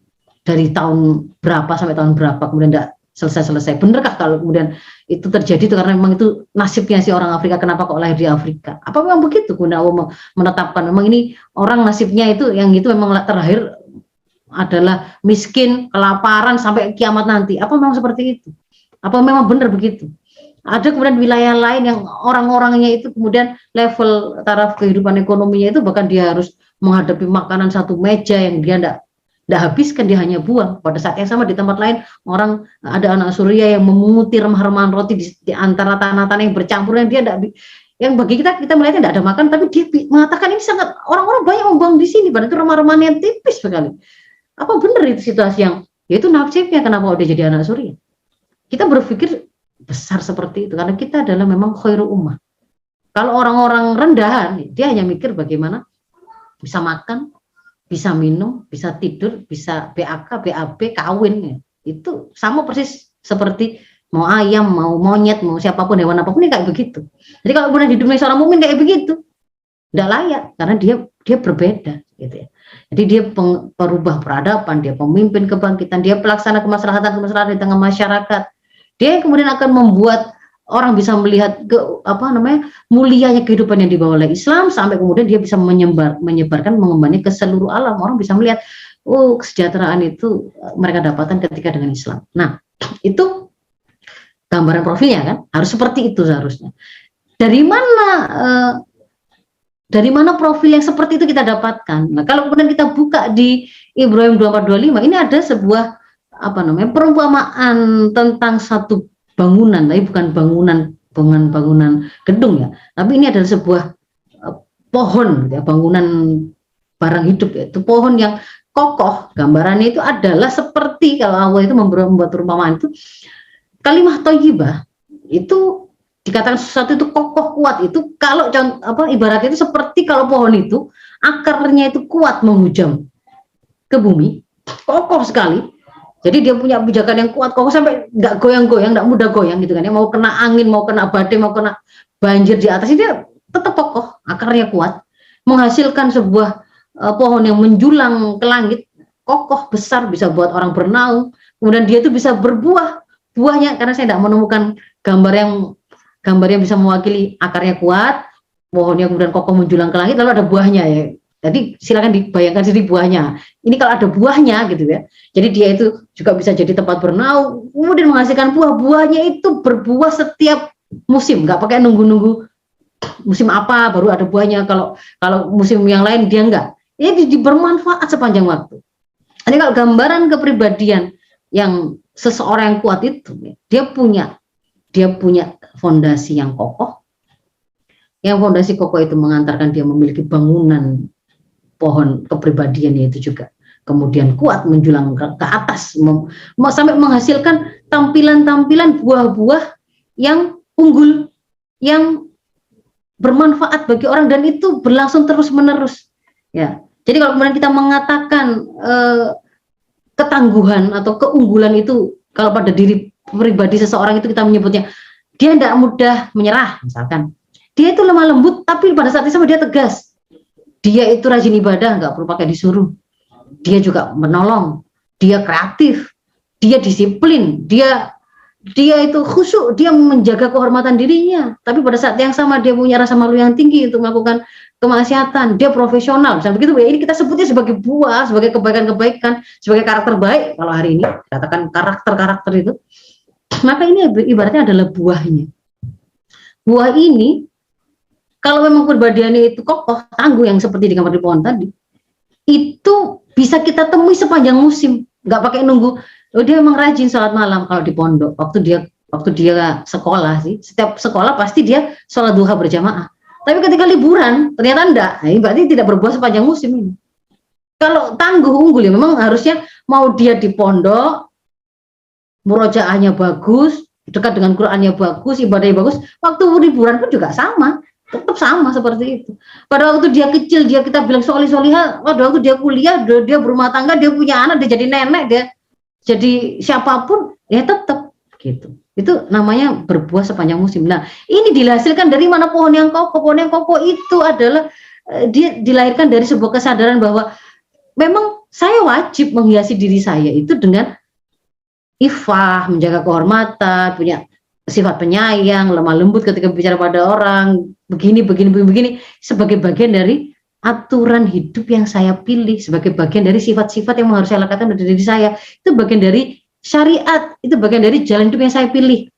dari tahun berapa sampai tahun berapa kemudian tidak selesai. Benarkah kalau kemudian itu terjadi itu karena memang itu nasibnya si orang Afrika, kenapa kok lahir di Afrika? Apa memang begitu Bunda Allah menetapkan memang ini orang nasibnya itu yang itu memang terlahir adalah miskin, kelaparan sampai kiamat nanti? Apa memang seperti itu? Apa memang benar begitu? Ada kemudian wilayah lain yang orang-orangnya itu kemudian level taraf kehidupan ekonominya itu bahkan dia harus menghadapi makanan satu meja yang dia tidak habiskan, dia hanya buang. Pada saat yang sama di tempat lain orang ada anak Suria yang memunguti remah-remahan roti di antara tanah-tanah yang bercampur yang dia tidak, yang bagi kita melihatnya tidak ada makan, tapi dia mengatakan ini sangat, orang-orang banyak membuang di sini, padahal itu remah-remahan yang tipis sekali. Apa benar itu situasi yang yaitu nasibnya kenapa dia jadi anak Suria? Kita berpikir besar seperti itu karena kita adalah memang khairu ummah. Kalau orang-orang rendahan dia hanya mikir bagaimana bisa makan, bisa minum, bisa tidur, bisa BAK, BAB, kawin ya. Itu sama persis seperti mau ayam, mau monyet, mau siapapun, hewan apapun ini kayak begitu. Jadi kalau kemudian hidupnya seorang mukmin kayak begitu, tidak layak karena dia berbeda gitu ya. Jadi dia perubah peradaban, dia pemimpin kebangkitan, dia pelaksana kemaslahatan di tengah masyarakat. Dia yang kemudian akan membuat orang bisa melihat mulianya kehidupan yang dibawa oleh Islam sampai kemudian dia bisa menyebarkan mengembannya ke seluruh alam. Orang bisa melihat kesejahteraan itu mereka dapatkan ketika dengan Islam. Nah, itu gambaran profilnya kan harus seperti itu seharusnya. Dari mana profil yang seperti itu kita dapatkan? Nah, kalau kemudian kita buka di Ibrahim 2425 ini ada sebuah perumpamaan tentang satu bangunan, tapi bukan bangunan gedung ya, tapi ini adalah sebuah pohon ya, bangunan barang hidup ya. Itu pohon yang kokoh, gambarannya itu adalah seperti kalau Allah itu membuat perumpamaan itu kalimah thayyibah itu dikatakan sesuatu itu kokoh kuat, itu kalau ibaratnya itu seperti kalau pohon itu akarnya itu kuat menghujam ke bumi, kokoh sekali. Jadi dia punya pijakan yang kuat, kokoh sampai nggak goyang-goyang, nggak mudah goyang gitu kan ya. Mau kena angin, mau kena badai, mau kena banjir di atas, dia tetap kokoh, akarnya kuat, menghasilkan sebuah pohon yang menjulang ke langit, kokoh, besar, bisa buat orang bernaung. Kemudian dia itu bisa berbuah, buahnya karena saya tidak menemukan gambar yang bisa mewakili akarnya kuat, pohonnya kemudian kokoh menjulang ke langit, lalu ada buahnya ya. Jadi silakan dibayangkan sendiri buahnya. Ini kalau ada buahnya gitu ya. Jadi dia itu juga bisa jadi tempat bernaung, kemudian menghasilkan buah-buahnya itu berbuah setiap musim, nggak pakai nunggu-nunggu musim apa baru ada buahnya. Kalau musim yang lain dia enggak. Ini bermanfaat sepanjang waktu. Jadi kalau gambaran kepribadian yang seseorang yang kuat itu, dia punya fondasi yang kokoh. Yang fondasi kokoh itu mengantarkan dia memiliki bangunan pohon kepribadiannya itu juga kemudian kuat menjulang ke atas, sampai menghasilkan tampilan-tampilan buah-buah yang unggul, yang bermanfaat bagi orang, dan itu berlangsung terus-menerus ya. Jadi kalau kemudian kita mengatakan ketangguhan atau keunggulan itu kalau pada diri pribadi seseorang itu kita menyebutnya dia tidak mudah menyerah, misalkan dia itu lemah lembut tapi pada saat itu sama dia tegas, dia itu rajin ibadah, nggak perlu pakai disuruh, dia juga menolong, dia kreatif, dia disiplin, dia itu khusyuk, dia menjaga kehormatan dirinya, tapi pada saat yang sama dia punya rasa malu yang tinggi untuk melakukan kemaksiatan, dia profesional, misalnya begitu ya. Ini kita sebutnya sebagai buah, sebagai kebaikan-kebaikan, sebagai karakter baik. Kalau hari ini katakan karakter-karakter itu, maka ini ibaratnya adalah buahnya. Buah ini kalau memang kepribadiannya itu kokoh, tangguh yang seperti di gambar di pohon tadi, itu bisa kita temui sepanjang musim, nggak pakai nunggu. Dia memang rajin sholat malam kalau di pondok. Waktu dia sekolah sih, setiap sekolah pasti dia sholat duha berjamaah. Tapi ketika liburan ternyata enggak. Nah, ini berarti tidak berbuah sepanjang musim ini. Kalau tangguh unggul ya memang harusnya mau dia di pondok, murojaahnya bagus, dekat dengan Qurannya bagus, ibadahnya bagus. Waktu liburan pun juga sama. Tetap sama seperti itu. Pada waktu dia kecil kita bilang solihah, pada waktu dia kuliah, dia berumah tangga, dia punya anak, dia jadi nenek, dia jadi siapapun, ya tetap gitu. Itu namanya berbuah sepanjang musim. Nah, ini dihasilkan dari mana pohon yang kokoh? Pohon yang kokoh itu adalah dia dilahirkan dari sebuah kesadaran bahwa memang saya wajib menghiasi diri saya itu dengan ifah, menjaga kehormatan, punya sifat penyayang, lemah lembut ketika bicara pada orang, begini, sebagai bagian dari aturan hidup yang saya pilih, sebagai bagian dari sifat-sifat yang harus saya lakukan dari diri saya. Itu bagian dari syariat, itu bagian dari jalan hidup yang saya pilih.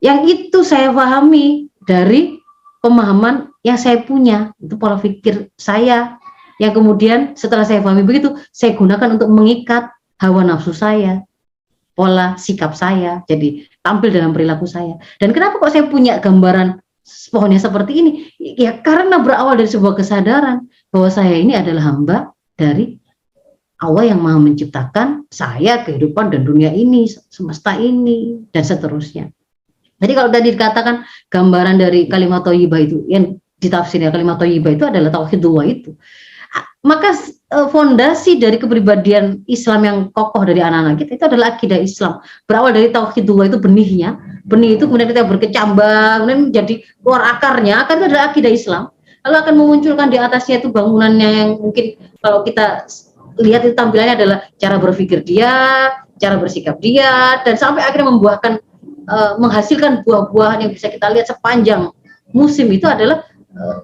Yang itu saya pahami dari pemahaman yang saya punya, itu pola pikir saya, yang kemudian setelah saya pahami begitu, saya gunakan untuk mengikat hawa nafsu saya, pola sikap saya, jadi tampil dalam perilaku saya. Dan kenapa kok saya punya gambaran pohonnya seperti ini? Ya karena berawal dari sebuah kesadaran bahwa saya ini adalah hamba dari Allah yang Maha menciptakan saya, kehidupan dan dunia ini, semesta ini, dan seterusnya. Jadi kalau tadi dikatakan gambaran dari kalimat thayyibah itu, yang ditafsirnya kalimat thayyibah itu adalah tauhidullah itu. Maka fondasi dari kepribadian Islam yang kokoh dari anak-anak kita itu adalah akidah Islam. Berawal dari tauhidullah itu benihnya, benih itu kemudian kita berkecambang, kemudian menjadi keluar akarnya, akar itu adalah akidah Islam. Lalu akan memunculkan di atasnya itu bangunannya yang mungkin kalau kita lihat itu tampilannya adalah cara berpikir dia, cara bersikap dia, dan sampai akhirnya membuahkan menghasilkan buah-buahan yang bisa kita lihat sepanjang musim itu adalah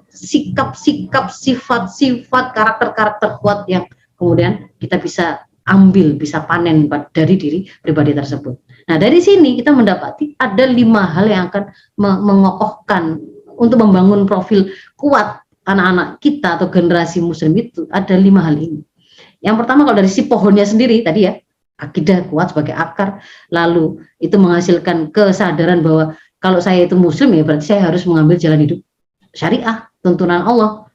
sikap-sikap, sifat-sifat, karakter-karakter kuat yang kemudian kita bisa ambil, bisa panen dari diri pribadi tersebut. Nah dari sini kita mendapati ada 5 hal yang akan mengokohkan untuk membangun profil kuat anak-anak kita atau generasi muslim itu, ada 5 hal ini. Yang pertama kalau dari si pohonnya sendiri tadi ya, akidah kuat sebagai akar, lalu itu menghasilkan kesadaran bahwa kalau saya itu muslim ya berarti saya harus mengambil jalan hidup syariah, tuntunan Allah.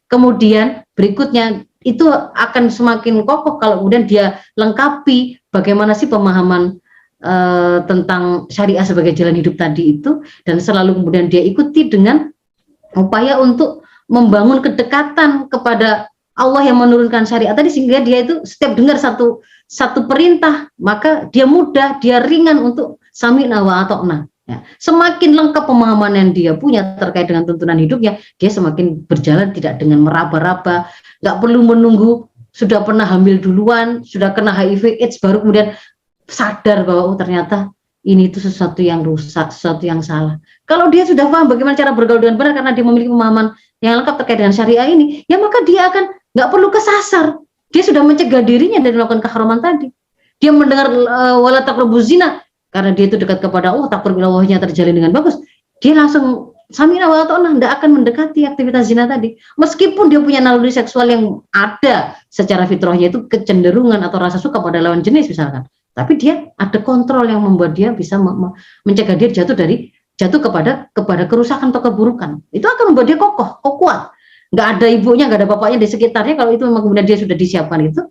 Kemudian berikutnya itu akan semakin kokoh kalau kemudian dia lengkapi bagaimana sih pemahaman tentang syariah sebagai jalan hidup tadi itu, dan selalu kemudian dia ikuti dengan upaya untuk membangun kedekatan kepada Allah yang menurunkan syariat tadi, sehingga dia itu setiap dengar satu perintah maka dia mudah, dia ringan untuk sami'na wa ata'na. Ya, semakin lengkap pemahaman yang dia punya terkait dengan tuntunan hidupnya, dia semakin berjalan tidak dengan meraba-raba, nggak perlu menunggu sudah pernah hamil duluan, sudah kena HIV/AIDS baru kemudian sadar bahwa oh ternyata ini itu sesuatu yang rusak, sesuatu yang salah. Kalau dia sudah paham bagaimana cara bergaul dengan benar karena dia memiliki pemahaman yang lengkap terkait dengan syariah ini, ya maka dia akan nggak perlu kesasar. Dia sudah mencegah dirinya dari melakukan keharaman tadi. Dia mendengar wala taqrabuz zina, karena dia itu dekat kepada Allah, takbir ilahnya terjalin dengan bagus, dia langsung sami'na wa ata'na, tidak akan mendekati aktivitas zina tadi. Meskipun dia punya naluri seksual yang ada secara fitrahnya itu kecenderungan atau rasa suka pada lawan jenis misalkan, tapi dia ada kontrol yang membuat dia bisa mencegah dia jatuh kepada kerusakan atau keburukan. Itu akan membuat dia kokoh, kuat. Nggak ada ibunya, nggak ada bapaknya di sekitarnya. Kalau itu memang kemudian dia sudah disiapkan itu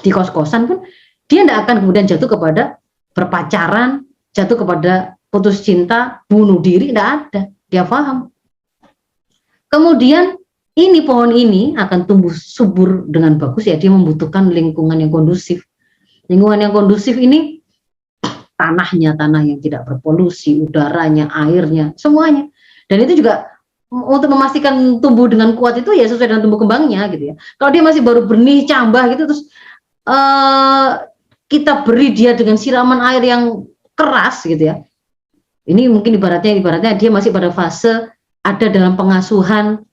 di kos-kosan pun, dia tidak akan kemudian jatuh kepada berpacaran, jatuh kepada putus cinta, bunuh diri, tidak ada. Dia paham. Kemudian ini pohon ini akan tumbuh subur dengan bagus ya, dia membutuhkan lingkungan yang kondusif. Lingkungan yang kondusif ini tanah yang tidak berpolusi, udaranya, airnya, semuanya. Dan itu juga untuk memastikan tumbuh dengan kuat itu ya sesuai dengan tumbuh kembangnya gitu ya. Kalau dia masih baru benih cambah gitu terus kita beri dia dengan siraman air yang keras gitu ya. Ini mungkin ibaratnya dia masih pada fase ada dalam pengasuhan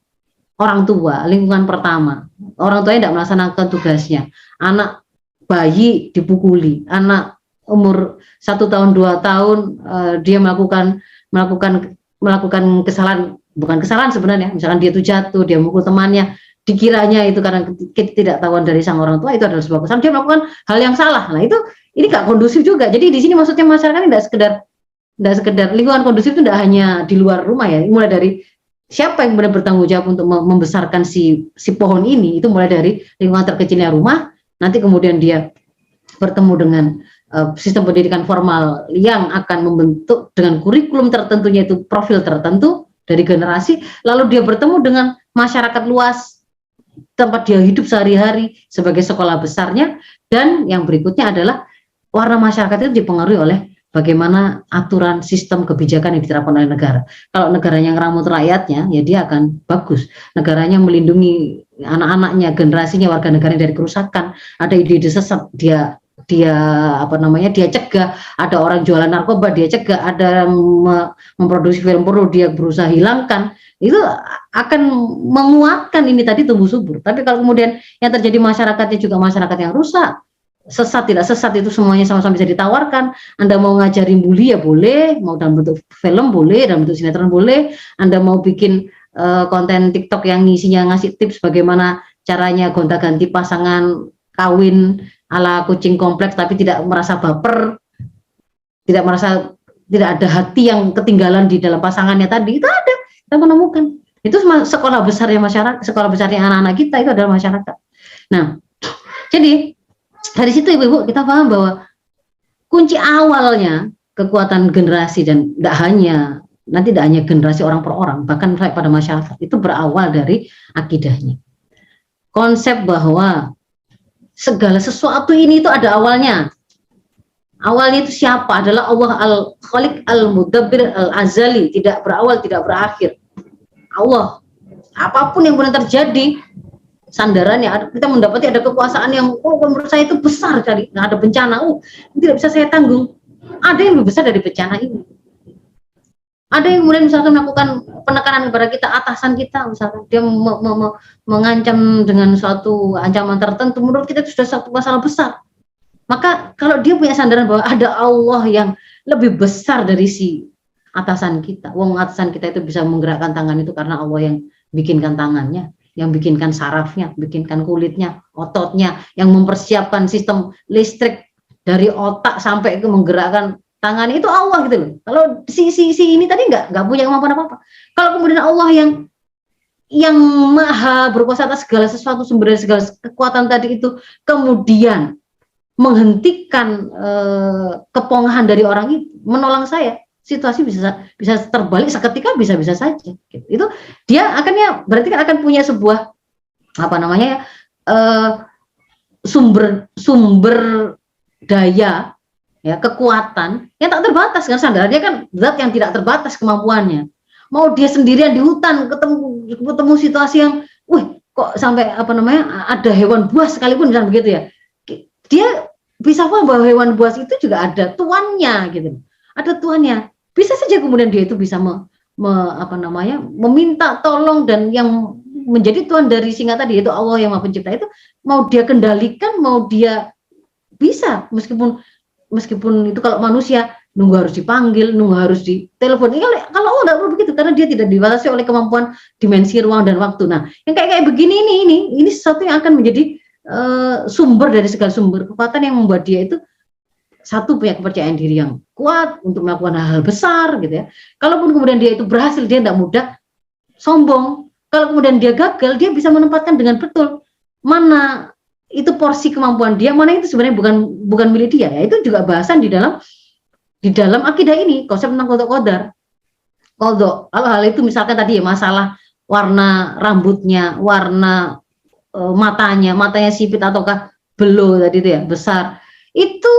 orang tua, lingkungan pertama. Orang tuanya tidak melaksanakan tugasnya. Anak bayi dipukuli, anak umur 1 tahun 2 tahun dia melakukan kesalahan, bukan kesalahan sebenarnya. Misalkan dia itu jatuh, dia mukul temannya, dikiranya itu karena ketidaktahuan dari sang orang tua itu adalah sebuah kesalahan, dia melakukan hal yang salah. Nah itu ini nggak kondusif juga. Jadi di sini maksudnya masyarakat tidak sekedar lingkungan kondusif itu tidak hanya di luar rumah ya, mulai dari siapa yang benar bertanggung jawab untuk membesarkan si pohon ini, itu mulai dari lingkungan terkecilnya rumah, nanti kemudian dia bertemu dengan sistem pendidikan formal yang akan membentuk dengan kurikulum tertentunya itu profil tertentu dari generasi, lalu dia bertemu dengan masyarakat luas tempat dia hidup sehari-hari sebagai sekolah besarnya, dan yang berikutnya adalah warna masyarakat itu dipengaruhi oleh bagaimana aturan sistem kebijakan yang diterapkan oleh negara. Kalau negaranya ngeramut rakyatnya, ya dia akan bagus. Negaranya melindungi anak-anaknya, generasinya, warga negaranya dari kerusakan, ada ide-ide sesat, dia dia dia cegah, ada orang jualan narkoba dia cegah, ada yang memproduksi film porno dia berusaha hilangkan, itu akan menguatkan ini tadi tumbuh subur. Tapi kalau kemudian yang terjadi masyarakatnya juga masyarakat yang rusak, sesat tidak sesat itu semuanya sama-sama bisa ditawarkan. Anda mau ngajarin bully ya boleh, mau dalam bentuk film boleh, dalam bentuk sinetron boleh, Anda mau bikin konten TikTok yang isinya ngasih tips bagaimana caranya gonta-ganti pasangan kawin ala kucing kompleks tapi tidak merasa baper, tidak ada hati yang ketinggalan di dalam pasangannya tadi, itu ada, kita menemukan. Itu sekolah besarnya masyarakat, sekolah besarnya anak-anak kita itu adalah masyarakat. Nah, jadi dari situ Ibu-ibu kita paham bahwa kunci awalnya kekuatan generasi dan tidak hanya generasi orang per orang, bahkan pada masyarakat itu berawal dari akidahnya. Konsep bahwa segala sesuatu ini itu ada awalnya. Awalnya itu siapa? Adalah Allah Al-Khaliq Al-Mudabbir Al-Azali, tidak berawal, tidak berakhir. Allah. Apapun yang pernah terjadi, sandarannya kita mendapati ada kekuasaan yang menurut saya itu besar sekali. Nah, ada bencana, tidak bisa saya tanggung. Ada yang lebih besar dari bencana ini. Ada yang kemudian misalkan melakukan penekanan kepada kita, atasan kita, misalkan dia mengancam dengan suatu ancaman tertentu, menurut kita itu sudah satu masalah besar. Maka kalau dia punya sandaran bahwa ada Allah yang lebih besar dari si atasan kita, atasan kita itu bisa menggerakkan tangan itu karena Allah yang bikinkan tangannya, yang bikinkan sarafnya, bikinkan kulitnya, ototnya, yang mempersiapkan sistem listrik dari otak sampai ke menggerakkan tangan, itu Allah gitu loh. Kalau si ini tadi nggak punya kemampuan apa-apa. Kalau kemudian Allah yang maha berkuasa atas segala sesuatu, sumber dari segala kekuatan tadi itu kemudian menghentikan kepongahan dari orang itu, menolong saya, situasi bisa terbalik seketika, bisa saja. Gitu. Itu dia akannya berarti kan akan punya sebuah sumber daya, ya, kekuatan yang tak terbatas, kan sandarannya kan zat yang tidak terbatas kemampuannya. Mau dia sendirian di hutan ketemu situasi yang, kok sampai ada hewan buas sekalipun misalnya begitu ya. Dia bisa paham bahwa hewan buas itu juga ada tuannya gitu. Ada tuannya. Bisa saja kemudian dia itu bisa meminta tolong, dan yang menjadi tuan dari singa tadi itu Allah yang Maha Pencipta itu mau dia kendalikan, mau dia bisa, meskipun itu kalau manusia nunggu harus dipanggil, nunggu harus ditelepon. Kalau Allah nggak perlu begitu karena dia tidak dibatasi oleh kemampuan dimensi ruang dan waktu. Nah, yang kayak begini ini sesuatu yang akan menjadi sumber dari segala sumber kekuatan yang membuat dia itu satu punya kepercayaan diri yang kuat untuk melakukan hal-hal besar gitu ya. Kalaupun kemudian dia itu berhasil, dia tidak mudah sombong. Kalau kemudian dia gagal, dia bisa menempatkan dengan betul mana itu porsi kemampuan dia, mana itu sebenarnya bukan milik dia. Ya, itu juga bahasan di dalam akidah ini, konsep tentang qadar. Kalau hal itu misalkan tadi ya masalah warna rambutnya, warna matanya sipit ataukah belo tadi itu ya besar, itu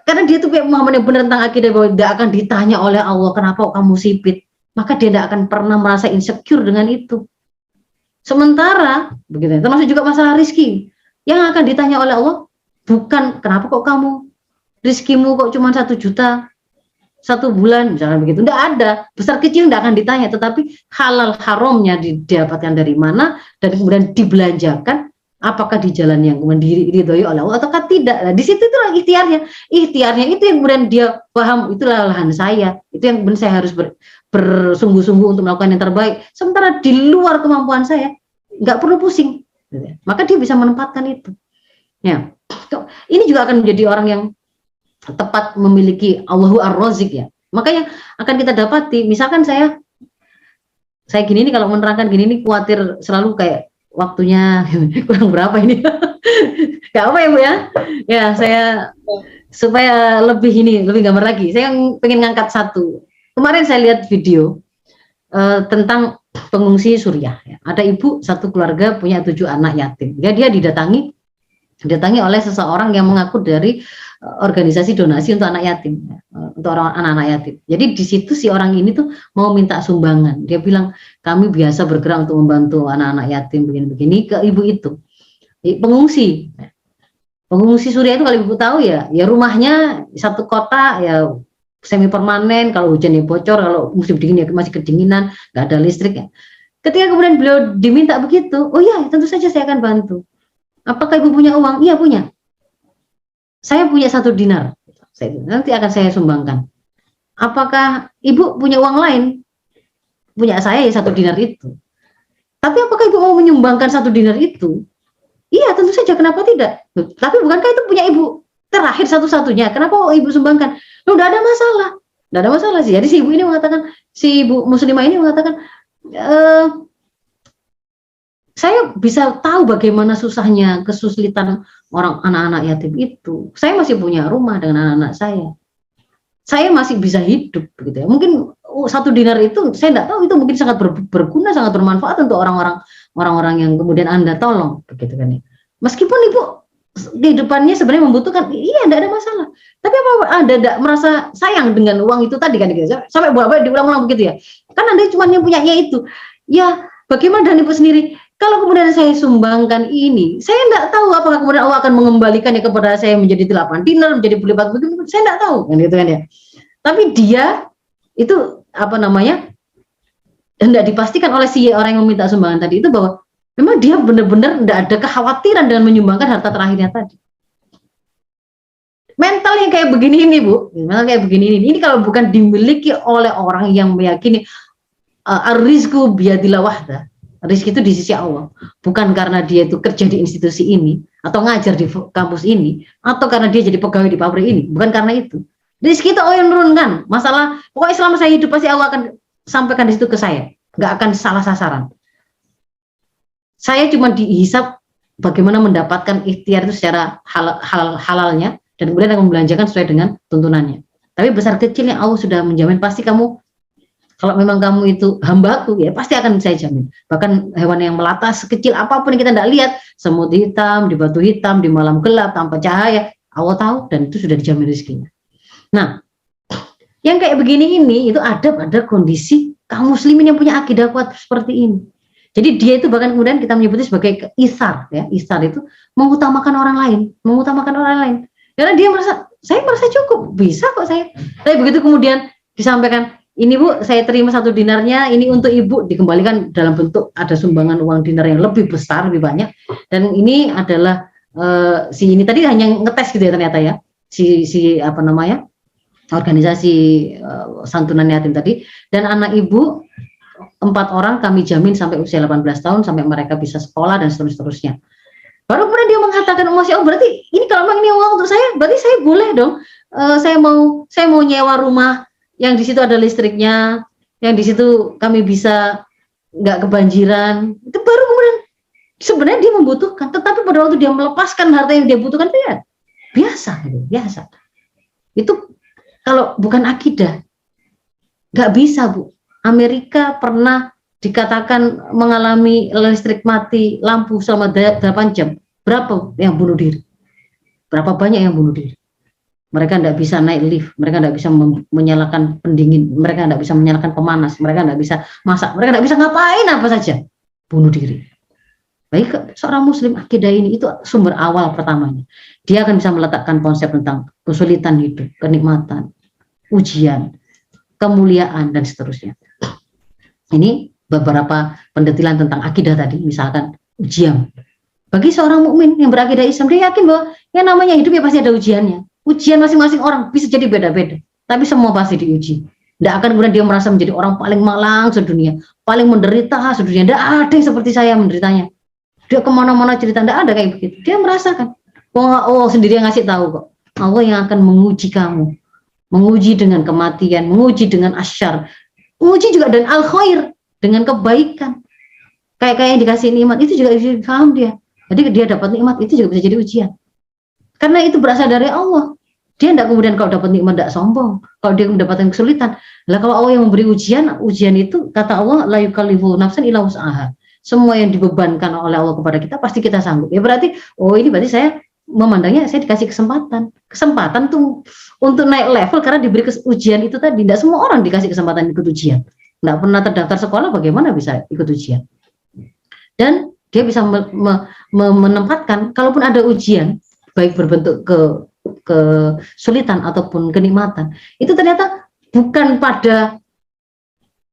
karena dia tuh pemahaman yang benar tentang akidah bahwa tidak akan ditanya oleh Allah kenapa kamu sipit, maka dia tidak akan pernah merasa insecure dengan itu. Sementara begitu, termasuk juga masalah rizki yang akan ditanya oleh Allah bukan kenapa kok kamu rizkimu kok cuma 1 juta 1 bulan misalnya begitu, tidak ada, besar kecil tidak akan ditanya, tetapi halal haramnya didapatkan dari mana dan kemudian dibelanjakan apakah di jalan yang kemudian diridhoi oleh Allah ataukah tidak. Nah, di situ itulah ikhtiarnya itu yang kemudian dia paham, itulah lahan saya, itu yang kemudian saya harus bersungguh-sungguh untuk melakukan yang terbaik, sementara di luar kemampuan saya nggak perlu pusing, maka dia bisa menempatkan itu. Ya, ini juga akan menjadi orang yang tepat memiliki Allahu Ar-Razik ya. Makanya akan kita dapati, misalkan saya gini nih, kalau menerangkan gini nih khawatir selalu kayak waktunya kurang berapa ini. Gak apa ya Bu ya. Ya, saya supaya lebih gambar lagi. Saya pengen ngangkat satu. Kemarin saya lihat video tentang pengungsi Suriah ya. Ada ibu satu keluarga punya 7 anak yatim. Dia didatangi oleh seseorang yang mengaku dari organisasi donasi untuk anak yatim, untuk anak-anak yatim. Jadi di situ si orang ini tuh mau minta sumbangan. Dia bilang kami biasa bergerak untuk membantu anak-anak yatim begini-begini ke ibu itu, pengungsi. Pengungsi Suriah itu kalau ibu tahu ya rumahnya satu kota ya semi permanen, kalau hujan ya bocor, kalau musim dingin ya masih kedinginan, nggak ada listrik ya. Ketika kemudian beliau diminta begitu, oh ya tentu saja saya akan bantu. Apakah ibu punya uang? Iya punya. Saya punya 1 dinar. Nanti akan saya sumbangkan. Apakah ibu punya uang lain? Punya saya ya 1 dinar itu. Tapi apakah ibu mau menyumbangkan 1 dinar itu? Iya tentu saja, kenapa tidak? Tapi bukankah itu punya ibu terakhir satu-satunya? Kenapa ibu sumbangkan? Loh, udah ada masalah. Tidak ada masalah sih. Jadi si ibu ini mengatakan, si ibu muslimah ini mengatakan, saya bisa tahu bagaimana susahnya, kesulitan orang anak-anak yatim itu. Saya masih punya rumah dengan anak-anak saya. Saya masih bisa hidup, begitu ya. Mungkin 1 dinar itu saya tidak tahu, itu mungkin sangat berguna, sangat bermanfaat untuk orang-orang yang kemudian Anda tolong, begitu kan ya. Meskipun ibu kehidupannya sebenarnya membutuhkan, iya tidak ada masalah. Tapi apa Anda tidak merasa sayang dengan uang itu tadi kan gitu. Sampai bolak-balik diulang-ulang begitu ya. Kan Anda cuma yang punyanya itu. Ya, bagaimana dengan ibu sendiri? Kalau kemudian saya sumbangkan ini, saya tidak tahu apakah kemudian Allah akan mengembalikannya kepada saya menjadi 8 dinar, menjadi berlipat begitu. Saya tidak tahu kan gitu kan ya. Tapi dia itu apa namanya, hendak dipastikan oleh si orang yang meminta sumbangan tadi itu bahwa memang dia benar-benar tidak ada kekhawatiran dengan menyumbangkan harta terakhirnya tadi. Mental yang kayak begini ini Bu, mental kayak begini ini kalau bukan dimiliki oleh orang yang meyakini ar-rizqu biyadillah wahda, rizki itu di sisi Allah, bukan karena dia itu kerja di institusi ini atau ngajar di kampus ini atau karena dia jadi pegawai di pabrik ini, bukan karena itu. Rizki itu Allah yang menurunkan. Masalah pokoknya selama saya hidup pasti Allah akan sampaikan di situ ke saya, nggak akan salah sasaran. Saya cuma dihisap bagaimana mendapatkan ikhtiar itu secara halalnya dan kemudian akan membelanjakan sesuai dengan tuntunannya. Tapi besar kecilnya Allah sudah menjamin, pasti kamu, kalau memang kamu itu hambaku ya pasti akan saya jamin. Bahkan hewan yang melata sekecil apapun yang kita tidak lihat, semut hitam, di batu hitam, di malam gelap tanpa cahaya, Allah tahu dan itu sudah dijamin rezekinya. Nah, yang kayak begini ini itu ada pada kondisi kaum muslimin yang punya akidah kuat seperti ini. Jadi dia itu bahkan kemudian kita menyebutnya sebagai isar ya. Isar itu mengutamakan orang lain, mengutamakan orang lain. Karena dia merasa, saya merasa cukup, bisa kok saya. Tapi begitu kemudian disampaikan, ini Bu, saya terima 1 dinarnya, ini untuk Ibu, dikembalikan dalam bentuk ada sumbangan uang dinar yang lebih besar, lebih banyak. Dan ini adalah si ini tadi hanya ngetes gitu ya ternyata ya. Si apa namanya? Organisasi santunan yatim tadi, dan anak ibu 4 orang kami jamin sampai usia 18 tahun sampai mereka bisa sekolah dan seterusnya. Baru kemudian dia mengatakan, Masya Allah, berarti ini kalau memang ini uang untuk saya, berarti saya boleh dong, saya mau nyewa rumah yang di situ ada listriknya, yang di situ kami bisa nggak kebanjiran. Itu baru kemudian sebenarnya dia membutuhkan, tetapi pada waktu dia melepaskan harta yang dia butuhkan itu ya biasa. Itu kalau bukan akidah, nggak bisa Bu. Amerika pernah dikatakan mengalami listrik mati lampu selama 8 jam. Berapa yang bunuh diri? Berapa banyak yang bunuh diri? Mereka tidak bisa naik lift, mereka tidak bisa menyalakan pendingin, mereka tidak bisa menyalakan pemanas, mereka tidak bisa masak, mereka tidak bisa ngapain apa saja. Bunuh diri. Baik, seorang muslim akidah ini itu sumber awal pertamanya. Dia akan bisa meletakkan konsep tentang kesulitan hidup, kenikmatan, ujian, kemuliaan dan seterusnya. Ini beberapa pendetilan tentang akidah tadi, misalkan ujian. Bagi seorang mukmin yang berakidah Islam, dia yakin bahwa yang namanya hidup ya pasti ada ujiannya. Ujian masing-masing orang bisa jadi beda-beda, tapi semua pasti diuji. Tidak akan kemudian dia merasa menjadi orang paling malang sedunia, paling menderita sedunia. Tidak ada yang seperti saya menderitanya. Dia kemana-mana cerita, tidak ada kayak begitu. Dia merasakan, oh sendiri yang ngasih tahu kok. Allah yang akan menguji kamu, menguji dengan kematian, menguji dengan asyar, menguji juga dengan al-khair, dengan kebaikan. Kayak yang dikasih nikmat itu juga paham dia. Jadi dia dapat nikmat itu juga bisa jadi ujian. Karena itu berasal dari Allah. Dia tidak kemudian kalau dapat nikmat tidak sombong. Kalau dia mendapatkan kesulitan, lah kalau Allah yang memberi ujian itu kata Allah la yukallifu nafsan illa wus'aha. Semua yang dibebankan oleh Allah kepada kita pasti kita sanggup. Ya berarti ini berarti saya memandangnya saya dikasih kesempatan tuh untuk naik level karena diberi ujian itu tadi. Tidak semua orang dikasih kesempatan ikut ujian. Tidak pernah terdaftar sekolah, bagaimana bisa ikut ujian? Dan dia bisa menempatkan, kalaupun ada ujian, baik berbentuk kesulitan ataupun kenikmatan, itu ternyata bukan pada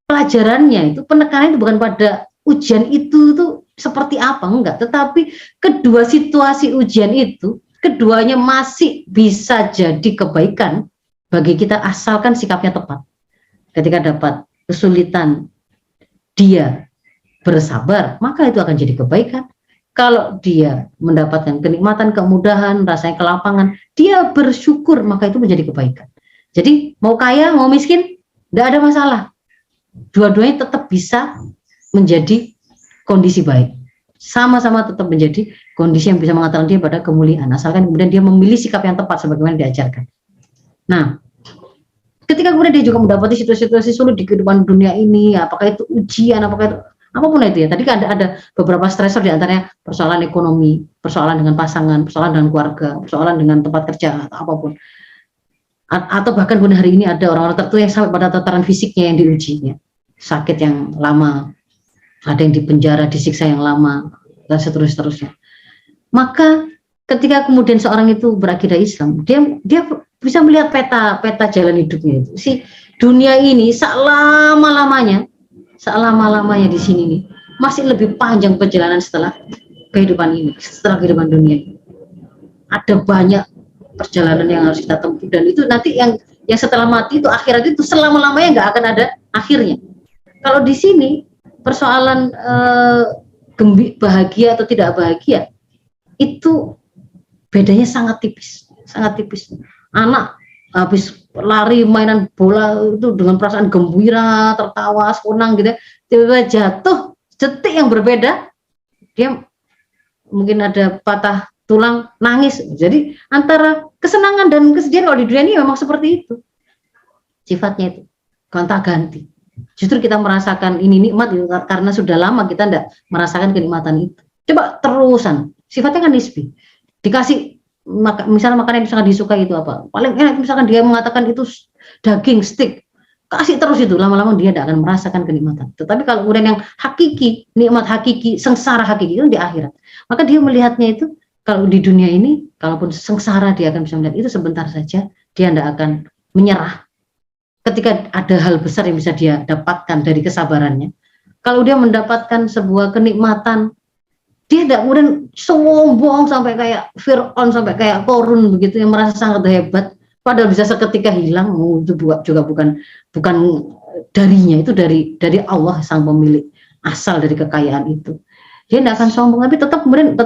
pelajarannya, itu penekanan itu bukan pada ujian itu tuh seperti apa, enggak, tetapi kedua situasi ujian itu keduanya masih bisa jadi kebaikan bagi kita asalkan sikapnya tepat. Ketika dapat kesulitan dia bersabar, maka itu akan jadi kebaikan. Kalau dia mendapatkan kenikmatan, kemudahan, rasanya kelapangan, dia bersyukur, maka itu menjadi kebaikan. Jadi mau kaya, mau miskin, tidak ada masalah. Dua-duanya tetap bisa menjadi kondisi baik. Sama-sama tetap menjadi kondisi yang bisa mengantarkan dia pada kemuliaan. Asalkan kemudian dia memilih sikap yang tepat sebagaimana diajarkan. Nah, ketika kemudian dia juga mendapati situasi-situasi sulit di kehidupan dunia ini, apakah itu ujian, apakah itu apapun itu ya. Tadi kan ada beberapa stresor, di antaranya persoalan ekonomi, persoalan dengan pasangan, persoalan dengan keluarga, persoalan dengan tempat kerja atau apapun. Atau bahkan kemudian hari ini ada orang-orang tertentu yang sampai pada tataran fisiknya yang diujinya, sakit yang lama, ada yang dipenjara, disiksa yang lama, dan seterusnya. Maka ketika kemudian seorang itu berakidah Islam, dia bisa melihat peta jalan hidupnya itu. Si dunia ini selama-lamanya di sini nih masih lebih panjang perjalanan setelah kehidupan ini, setelah kehidupan dunia ini. Ada banyak perjalanan yang harus kita tempuh, dan itu nanti yang setelah mati itu akhirat itu selama-lamanya nggak akan ada akhirnya. Kalau di sini persoalan bahagia atau tidak bahagia itu bedanya sangat tipis. Anak habis lari mainan bola itu dengan perasaan gembira, tertawa, senang gitu, tiba-tiba jatuh, detik yang berbeda dia mungkin ada patah tulang, nangis. Jadi antara kesenangan dan kesedihan kalau di dunia ini memang seperti itu sifatnya, itu gonta-ganti. Justru kita merasakan ini nikmat karena sudah lama kita tidak merasakan kenikmatan itu. Coba terusan, sifatnya kan nisbi. Dikasih misalnya makanan yang sangat disukai itu apa, paling enak, misalkan dia mengatakan itu daging steak, kasih terus itu, lama-lama dia tidak akan merasakan kenikmatan. Tetapi kalau kemudian yang hakiki, nikmat hakiki, sengsara hakiki itu di akhirat, maka dia melihatnya itu. Kalau di dunia ini, kalaupun sengsara dia akan bisa melihat itu sebentar saja, dia tidak akan menyerah. Ketika ada hal besar yang bisa dia dapatkan dari kesabarannya, kalau dia mendapatkan sebuah kenikmatan, dia tidak kemudian sombong sampai kayak Fir'aun, sampai kayak Korun begitu, yang merasa sangat hebat, padahal bisa seketika hilang. Itu juga bukan darinya, itu dari Allah sang pemilik asal dari kekayaan itu. Dia tidak akan sombong, tapi tetap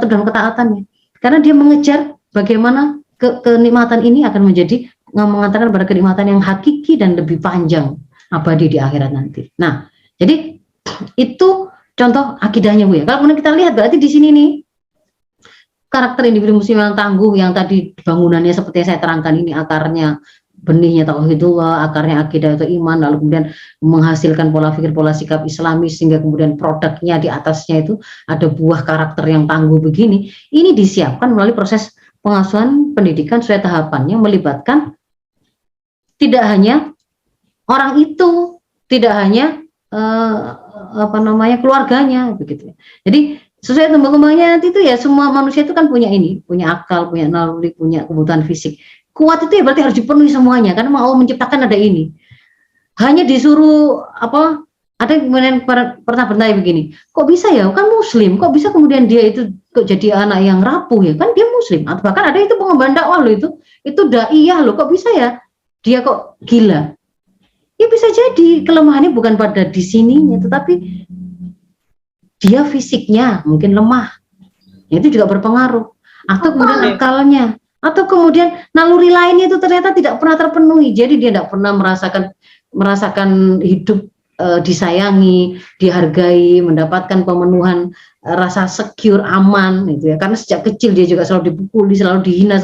dalam ketaatannya. Karena dia mengejar bagaimana kenikmatan ini akan mengantarkan pada kenikmatan yang hakiki dan lebih panjang abadi di akhirat nanti. Nah, jadi itu contoh akidahnya Bu ya. Kalau kemudian kita lihat berarti di sini nih karakter individu muslim yang tangguh, yang tadi bangunannya seperti yang saya terangkan ini, akarnya benihnya tauhidullah, akarnya akidah atau iman, lalu kemudian menghasilkan pola pikir, pola sikap Islamis, sehingga kemudian produknya di atasnya itu ada buah karakter yang tangguh begini. Ini disiapkan melalui proses pengasuhan pendidikan sesuai tahapannya, melibatkan tidak hanya orang itu, tidak hanya keluarganya begitu. Jadi sesuai kembangnya nanti itu ya, semua manusia itu kan punya akal, punya naluri, punya kebutuhan fisik. Kuat itu ya berarti harus dipenuhi semuanya, karena mau menciptakan ada ini. Hanya disuruh ada yang kemudian pernah bertanya begini, kok bisa ya, kan muslim, kok bisa kemudian dia itu kok jadi anak yang rapuh ya, kan dia muslim. Atau bahkan ada itu pengemban dakwah loh, itu daiyah loh, kok bisa ya dia kok gila. Ya bisa jadi kelemahannya bukan pada di sininya, tetapi dia fisiknya mungkin lemah, itu juga berpengaruh. Atau kemudian akalnya, atau kemudian naluri lainnya itu ternyata tidak pernah terpenuhi, jadi dia tidak pernah merasakan hidup disayangi, dihargai, mendapatkan pemenuhan rasa secure, aman gitu ya. Karena sejak kecil dia juga selalu dipukuli, selalu dihina,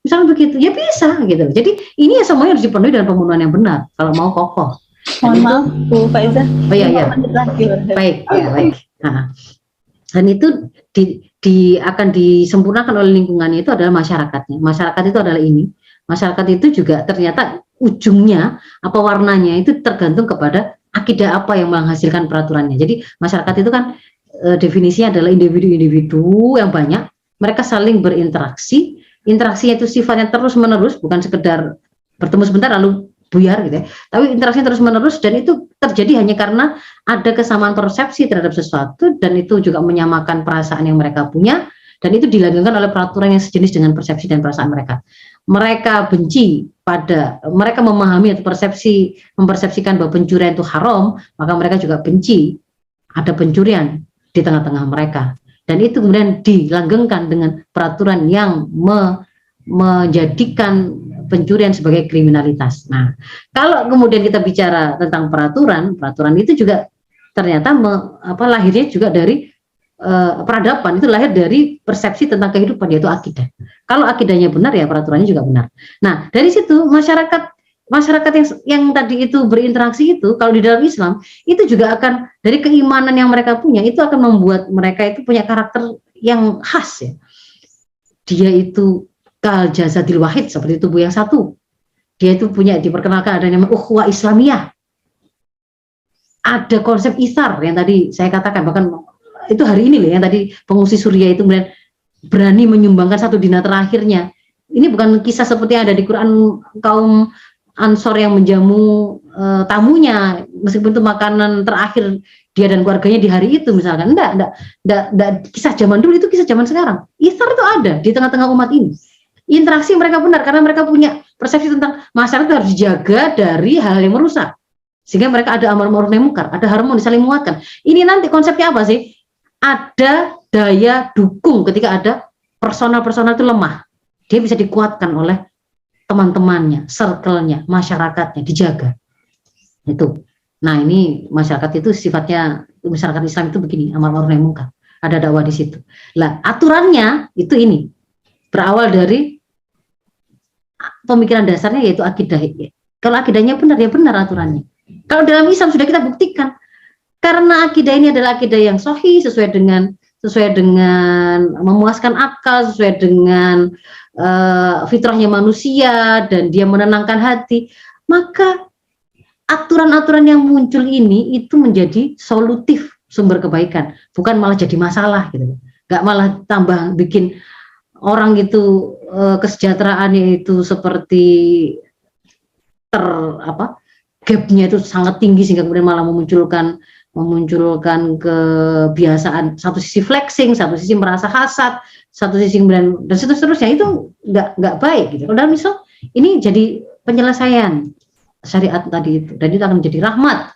misalnya begitu. Ya bisa gitu. Jadi ini ya semuanya harus dipenuhi dengan pemenuhan yang benar kalau mau kokoh. Mohon maaf Bu Faiza. Oh iya. Baik. Nah, dan itu akan disempurnakan oleh lingkungannya, itu adalah masyarakatnya. Masyarakat itu adalah ini. Masyarakat itu juga ternyata ujungnya apa warnanya itu tergantung kepada akidah apa yang menghasilkan peraturannya. Jadi masyarakat itu kan definisinya adalah individu-individu yang banyak, mereka saling berinteraksi, interaksinya itu sifatnya terus menerus, bukan sekedar bertemu sebentar lalu buyar gitu ya, tapi interaksinya terus menerus, dan itu terjadi hanya karena ada kesamaan persepsi terhadap sesuatu, dan itu juga menyamakan perasaan yang mereka punya, dan itu dilanggengkan oleh peraturan yang sejenis dengan persepsi dan perasaan mereka. Mereka benci pada, mereka memahami atau mempersepsikan bahwa pencurian itu haram, maka mereka juga benci ada pencurian di tengah-tengah mereka, dan itu kemudian dilanggengkan dengan peraturan yang menjadikan pencurian sebagai kriminalitas. Nah, kalau kemudian kita bicara tentang peraturan itu juga ternyata lahirnya juga dari peradaban, itu lahir dari persepsi tentang kehidupan, yaitu akidah. Kalau akidahnya benar, ya peraturannya juga benar. Nah, dari situ masyarakat yang tadi itu berinteraksi itu, kalau di dalam Islam itu juga akan dari keimanan yang mereka punya, itu akan membuat mereka itu punya karakter yang khas ya. Dia itu kal jazadil wahid, seperti tubuh yang satu. Dia itu punya, diperkenalkan ada namanya ukhuwah Islamiyah. Ada konsep isar yang tadi saya katakan, bahkan itu hari ini loh yang tadi pengungsi Suriah itu kemudian berani menyumbangkan satu dinar terakhirnya. Ini bukan kisah seperti yang ada di Quran kaum Ansor yang menjamu tamunya, meskipun itu makanan terakhir dia dan keluarganya di hari itu misalkan. Enggak, kisah zaman dulu, itu kisah zaman sekarang. Isar itu ada di tengah-tengah umat ini. Interaksi mereka benar karena mereka punya persepsi tentang masyarakat itu harus dijaga dari hal yang merusak, sehingga mereka ada amar ma'ruf nahi munkar, ada harmoni, saling menguatkan. Ini nanti konsepnya apa sih? Ada daya dukung ketika ada personal itu lemah, dia bisa dikuatkan oleh teman-temannya, circle-nya, masyarakatnya, dijaga. Itu. Nah, ini masyarakat itu sifatnya, masyarakat Islam itu begini, amar ma'ruf nahi munkar, ada dakwah di situ. Lah, aturannya itu ini berawal dari pemikiran dasarnya, yaitu akidah. Kalau akidahnya benar, ya benar aturannya. Kalau dalam Islam sudah kita buktikan, karena akidah ini adalah akidah yang sahih, sesuai dengan memuaskan akal, sesuai dengan fitrahnya manusia, dan dia menenangkan hati, maka aturan-aturan yang muncul ini itu menjadi solutif, sumber kebaikan, bukan malah jadi masalah gitu. Nggak malah tambah bikin orang itu kesejahteraannya itu seperti gapnya itu sangat tinggi, sehingga kemudian malah memunculkan kebiasaan, satu sisi flexing, satu sisi merasa hasad, satu sisi kemudian dan seterusnya, itu nggak baik gitu. Dalam Islam ini jadi penyelesaian syariat tadi itu, dan itu akan menjadi rahmat.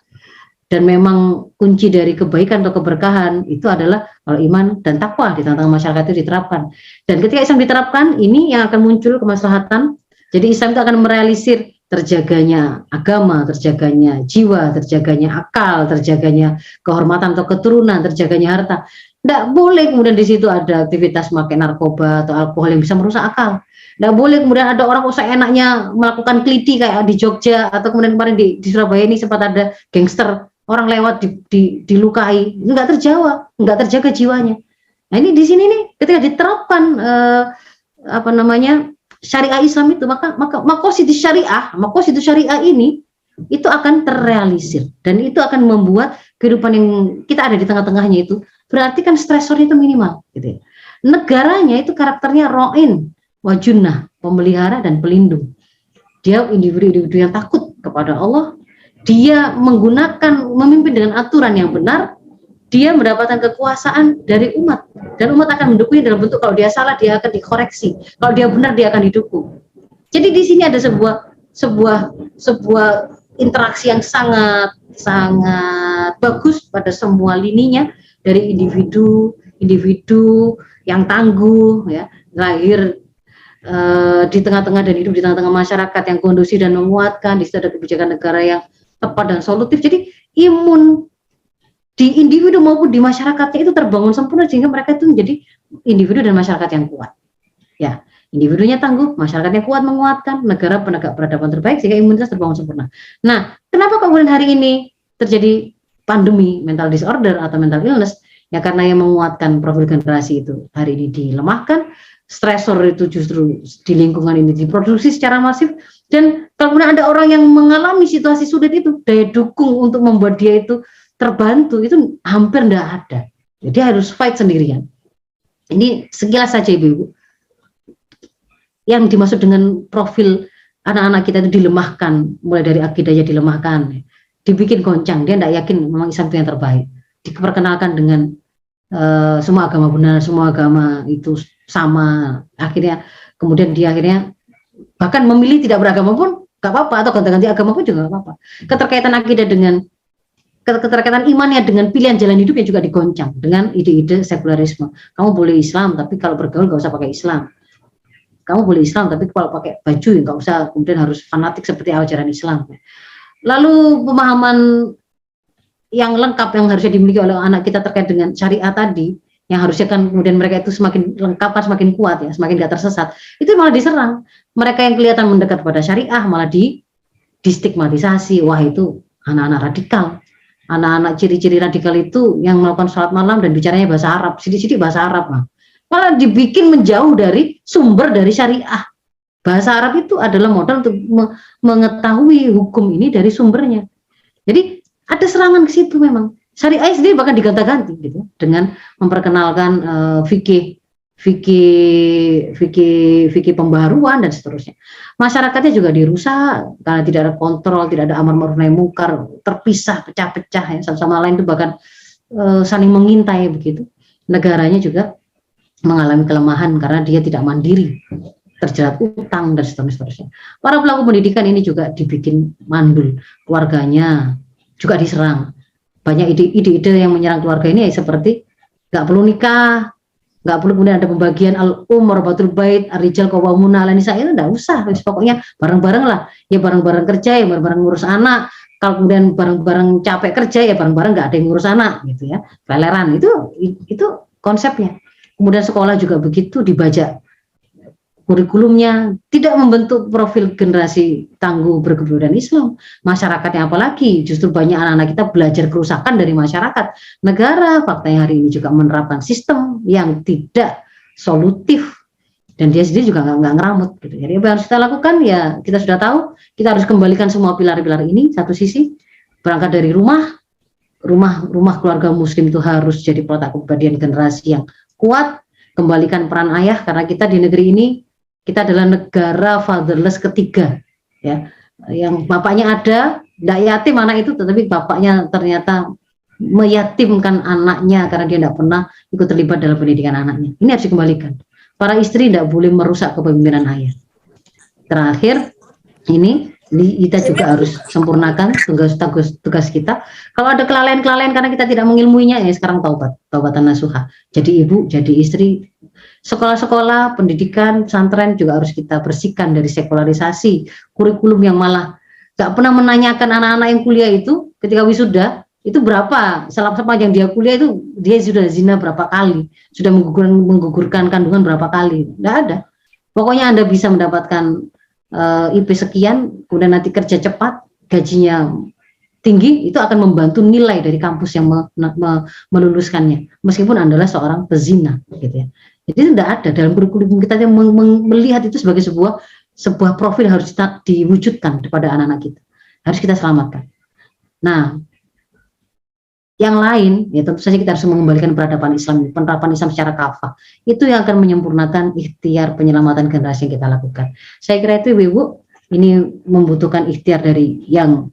Dan memang kunci dari kebaikan atau keberkahan itu adalah kalau iman dan takwa di tengah-tengah masyarakat itu diterapkan. Dan ketika Islam diterapkan, ini yang akan muncul kemaslahatan. Jadi Islam itu akan merealisir terjaganya agama, terjaganya jiwa, terjaganya akal, terjaganya kehormatan atau keturunan, terjaganya harta. Tidak boleh kemudian di situ ada aktivitas memakai narkoba atau alkohol yang bisa merusak akal. Tidak boleh kemudian ada orang usah enaknya melakukan kliti kayak di Jogja, atau kemudian kemarin di Surabaya ini sempat ada gangster, orang lewat dilukai, nggak terjaga jiwanya. Nah, ini di sini nih ketika diterapkan syariah Islam itu, maka maqasid syariah ini itu akan terrealisir, dan itu akan membuat kehidupan yang kita ada di tengah-tengahnya itu berarti kan stresornya itu minimal gitu ya. Negaranya itu karakternya ra'in wa junnah, pemelihara dan pelindung. Dia individu yang takut kepada Allah, dia memimpin dengan aturan yang benar, dia mendapatkan kekuasaan dari umat, dan umat akan mendukungnya dalam bentuk kalau dia salah dia akan dikoreksi, kalau dia benar dia akan didukung. Jadi di sini ada sebuah interaksi yang sangat bagus pada semua lininya, dari individu yang tangguh ya, lahir di tengah-tengah dan hidup di tengah-tengah masyarakat yang kondusif dan menguatkan. Di situ ada kebijakan negara yang tepat dan solutif. Jadi imun di individu maupun di masyarakatnya itu terbangun sempurna, sehingga mereka itu menjadi individu dan masyarakat yang kuat. Ya, individunya tangguh, masyarakatnya kuat menguatkan, negara penegak peradaban terbaik, sehingga imunitas terbangun sempurna. Nah, kenapa kemudian hari ini terjadi pandemi mental disorder atau mental illness? Ya karena yang menguatkan profil generasi itu hari ini dilemahkan, stresor itu justru di lingkungan ini diproduksi secara masif, dan kalau kemudian ada orang yang mengalami situasi sulit itu, daya dukung untuk membuat dia itu terbantu itu hampir tidak ada. Jadi harus fight sendirian. Ini sekilas saja Ibu. yang dimaksud dengan profil anak-anak kita itu dilemahkan, mulai dari akidahnya dilemahkan, dibikin goncang, dia tidak yakin memang Islam itu yang terbaik, diperkenalkan dengan semua agama benar, semua agama itu sama, akhirnya kemudian dia akhirnya bahkan memilih tidak beragama pun gak apa-apa, atau ganti-ganti agama pun juga gak apa-apa. Keterkaitan akidah dengan keterkaitan imannya dengan pilihan jalan hidupnya juga digoncang dengan ide-ide sekularisme. Kamu boleh Islam, tapi kalau bergaul gak usah pakai Islam. Kamu boleh Islam, tapi kalau pakai baju nggak usah kemudian harus fanatik seperti ajaran Islam. Lalu pemahaman yang lengkap yang harusnya dimiliki oleh anak kita terkait dengan syariat tadi, yang harusnya kan kemudian mereka itu semakin lengkap, semakin kuat ya, semakin gak tersesat, itu malah diserang. Mereka yang kelihatan mendekat pada syariah malah distigmatisasi. Wah, itu anak-anak radikal. Anak-anak ciri-ciri radikal itu yang melakukan sholat malam dan bicaranya bahasa Arab, sidik-sidik bahasa Arab, malah dibikin menjauh dari sumber dari syariah. Bahasa Arab itu adalah modal untuk mengetahui hukum ini dari sumbernya. Jadi ada serangan ke situ memang. Syariah sendiri bahkan diganti-ganti gitu, dengan memperkenalkan fikih pembaharuan dan seterusnya. Masyarakatnya juga dirusak karena tidak ada kontrol, tidak ada amar ma'ruf nahi munkar, terpisah, pecah-pecah ya, satu sama lain itu bahkan saling mengintai begitu. Negaranya juga mengalami kelemahan karena dia tidak mandiri, terjerat utang dan seterusnya. Para pelaku pendidikan ini juga dibikin mandul, keluarganya juga diserang. Banyak ide-ide yang menyerang keluarga ini ya, seperti nggak perlu nikah, nggak perlu kemudian ada pembagian al-warabatul bait, ar-rijal qawwamuna 'alan nisa, itu nggak usah, pokoknya bareng-bareng lah, ya bareng-bareng kerja, ya bareng-bareng ngurus anak. Kalau kemudian bareng-bareng capek kerja, ya bareng-bareng nggak ada yang ngurus anak gitu ya, peleran itu konsepnya. Kemudian sekolah juga begitu, dibajak kurikulumnya, tidak membentuk profil generasi tangguh berkebudayaan Islam. Masyarakatnya apalagi, justru banyak anak-anak kita belajar kerusakan dari masyarakat. Negara faktanya hari ini juga menerapkan sistem yang tidak solutif, dan dia sendiri juga nggak ngeramut gitu. Jadi apa yang harus kita lakukan ya kita sudah tahu, kita harus kembalikan semua pilar-pilar ini. Satu sisi berangkat dari rumah keluarga muslim itu harus jadi produk kepribadian generasi yang kuat. Kembalikan peran ayah, karena kita di negeri ini kita adalah negara fatherless ketiga ya, yang bapaknya ada, tidak yatim anak itu, tetapi bapaknya ternyata meyatimkan anaknya karena dia tidak pernah ikut terlibat dalam pendidikan anaknya. Ini harus dikembalikan. Para istri tidak boleh merusak kepemimpinan ayah. Terakhir, ini kita juga harus sempurnakan tugas kita. Kalau ada kelalaian karena kita tidak mengilmuinya, ya sekarang taubatan nasuha. Jadi ibu, jadi istri, sekolah-sekolah, pendidikan, pesantren juga harus kita bersihkan dari sekularisasi, kurikulum yang malah gak pernah menanyakan anak-anak yang kuliah itu ketika wisuda, itu berapa, sepanjang dia kuliah itu dia sudah zina berapa kali, sudah menggugurkan kandungan berapa kali, tidak ada. Pokoknya Anda bisa mendapatkan IP sekian, kemudian nanti kerja cepat, gajinya tinggi, itu akan membantu nilai dari kampus yang meluluskannya, meskipun Anda adalah seorang pezina gitu ya. Jadi tidak ada dalam kurikulum kita yang melihat itu sebagai sebuah profil harus diwujudkan kepada anak-anak kita, harus kita selamatkan. Nah, yang lain ya tentu saja kita harus mengembalikan peradaban Islam, penerapan Islam secara kafah, itu yang akan menyempurnakan ikhtiar penyelamatan generasi yang kita lakukan. Saya kira itu Ibu, ini membutuhkan ikhtiar dari yang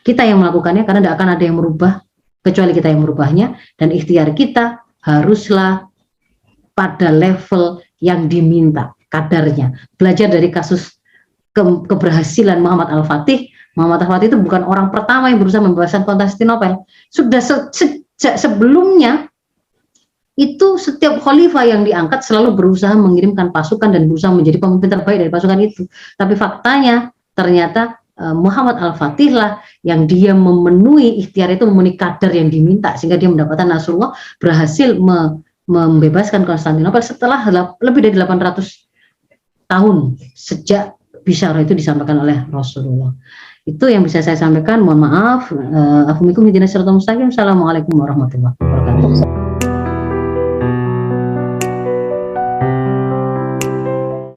kita yang melakukannya, karena tidak akan ada yang merubah kecuali kita yang merubahnya, dan ikhtiar kita haruslah pada level yang diminta kadarnya. Belajar dari kasus keberhasilan Muhammad Al-Fatih. Muhammad Al-Fatih itu bukan orang pertama yang berusaha membebaskan Konstantinopel. Sudah sejak sebelumnya itu setiap khalifah yang diangkat selalu berusaha mengirimkan pasukan dan berusaha menjadi pemimpin terbaik dari pasukan itu. Tapi faktanya ternyata Muhammad Al-Fatih lah yang dia memenuhi ikhtiar itu, memenuhi kadar yang diminta, sehingga dia mendapatkan Nasrullah, berhasil membebaskan Konstantinopel setelah lebih dari 800 tahun sejak bisyarah itu disampaikan oleh Rasulullah. Itu yang bisa saya sampaikan. Mohon maaf. Assalamualaikum warahmatullahi wabarakatuh.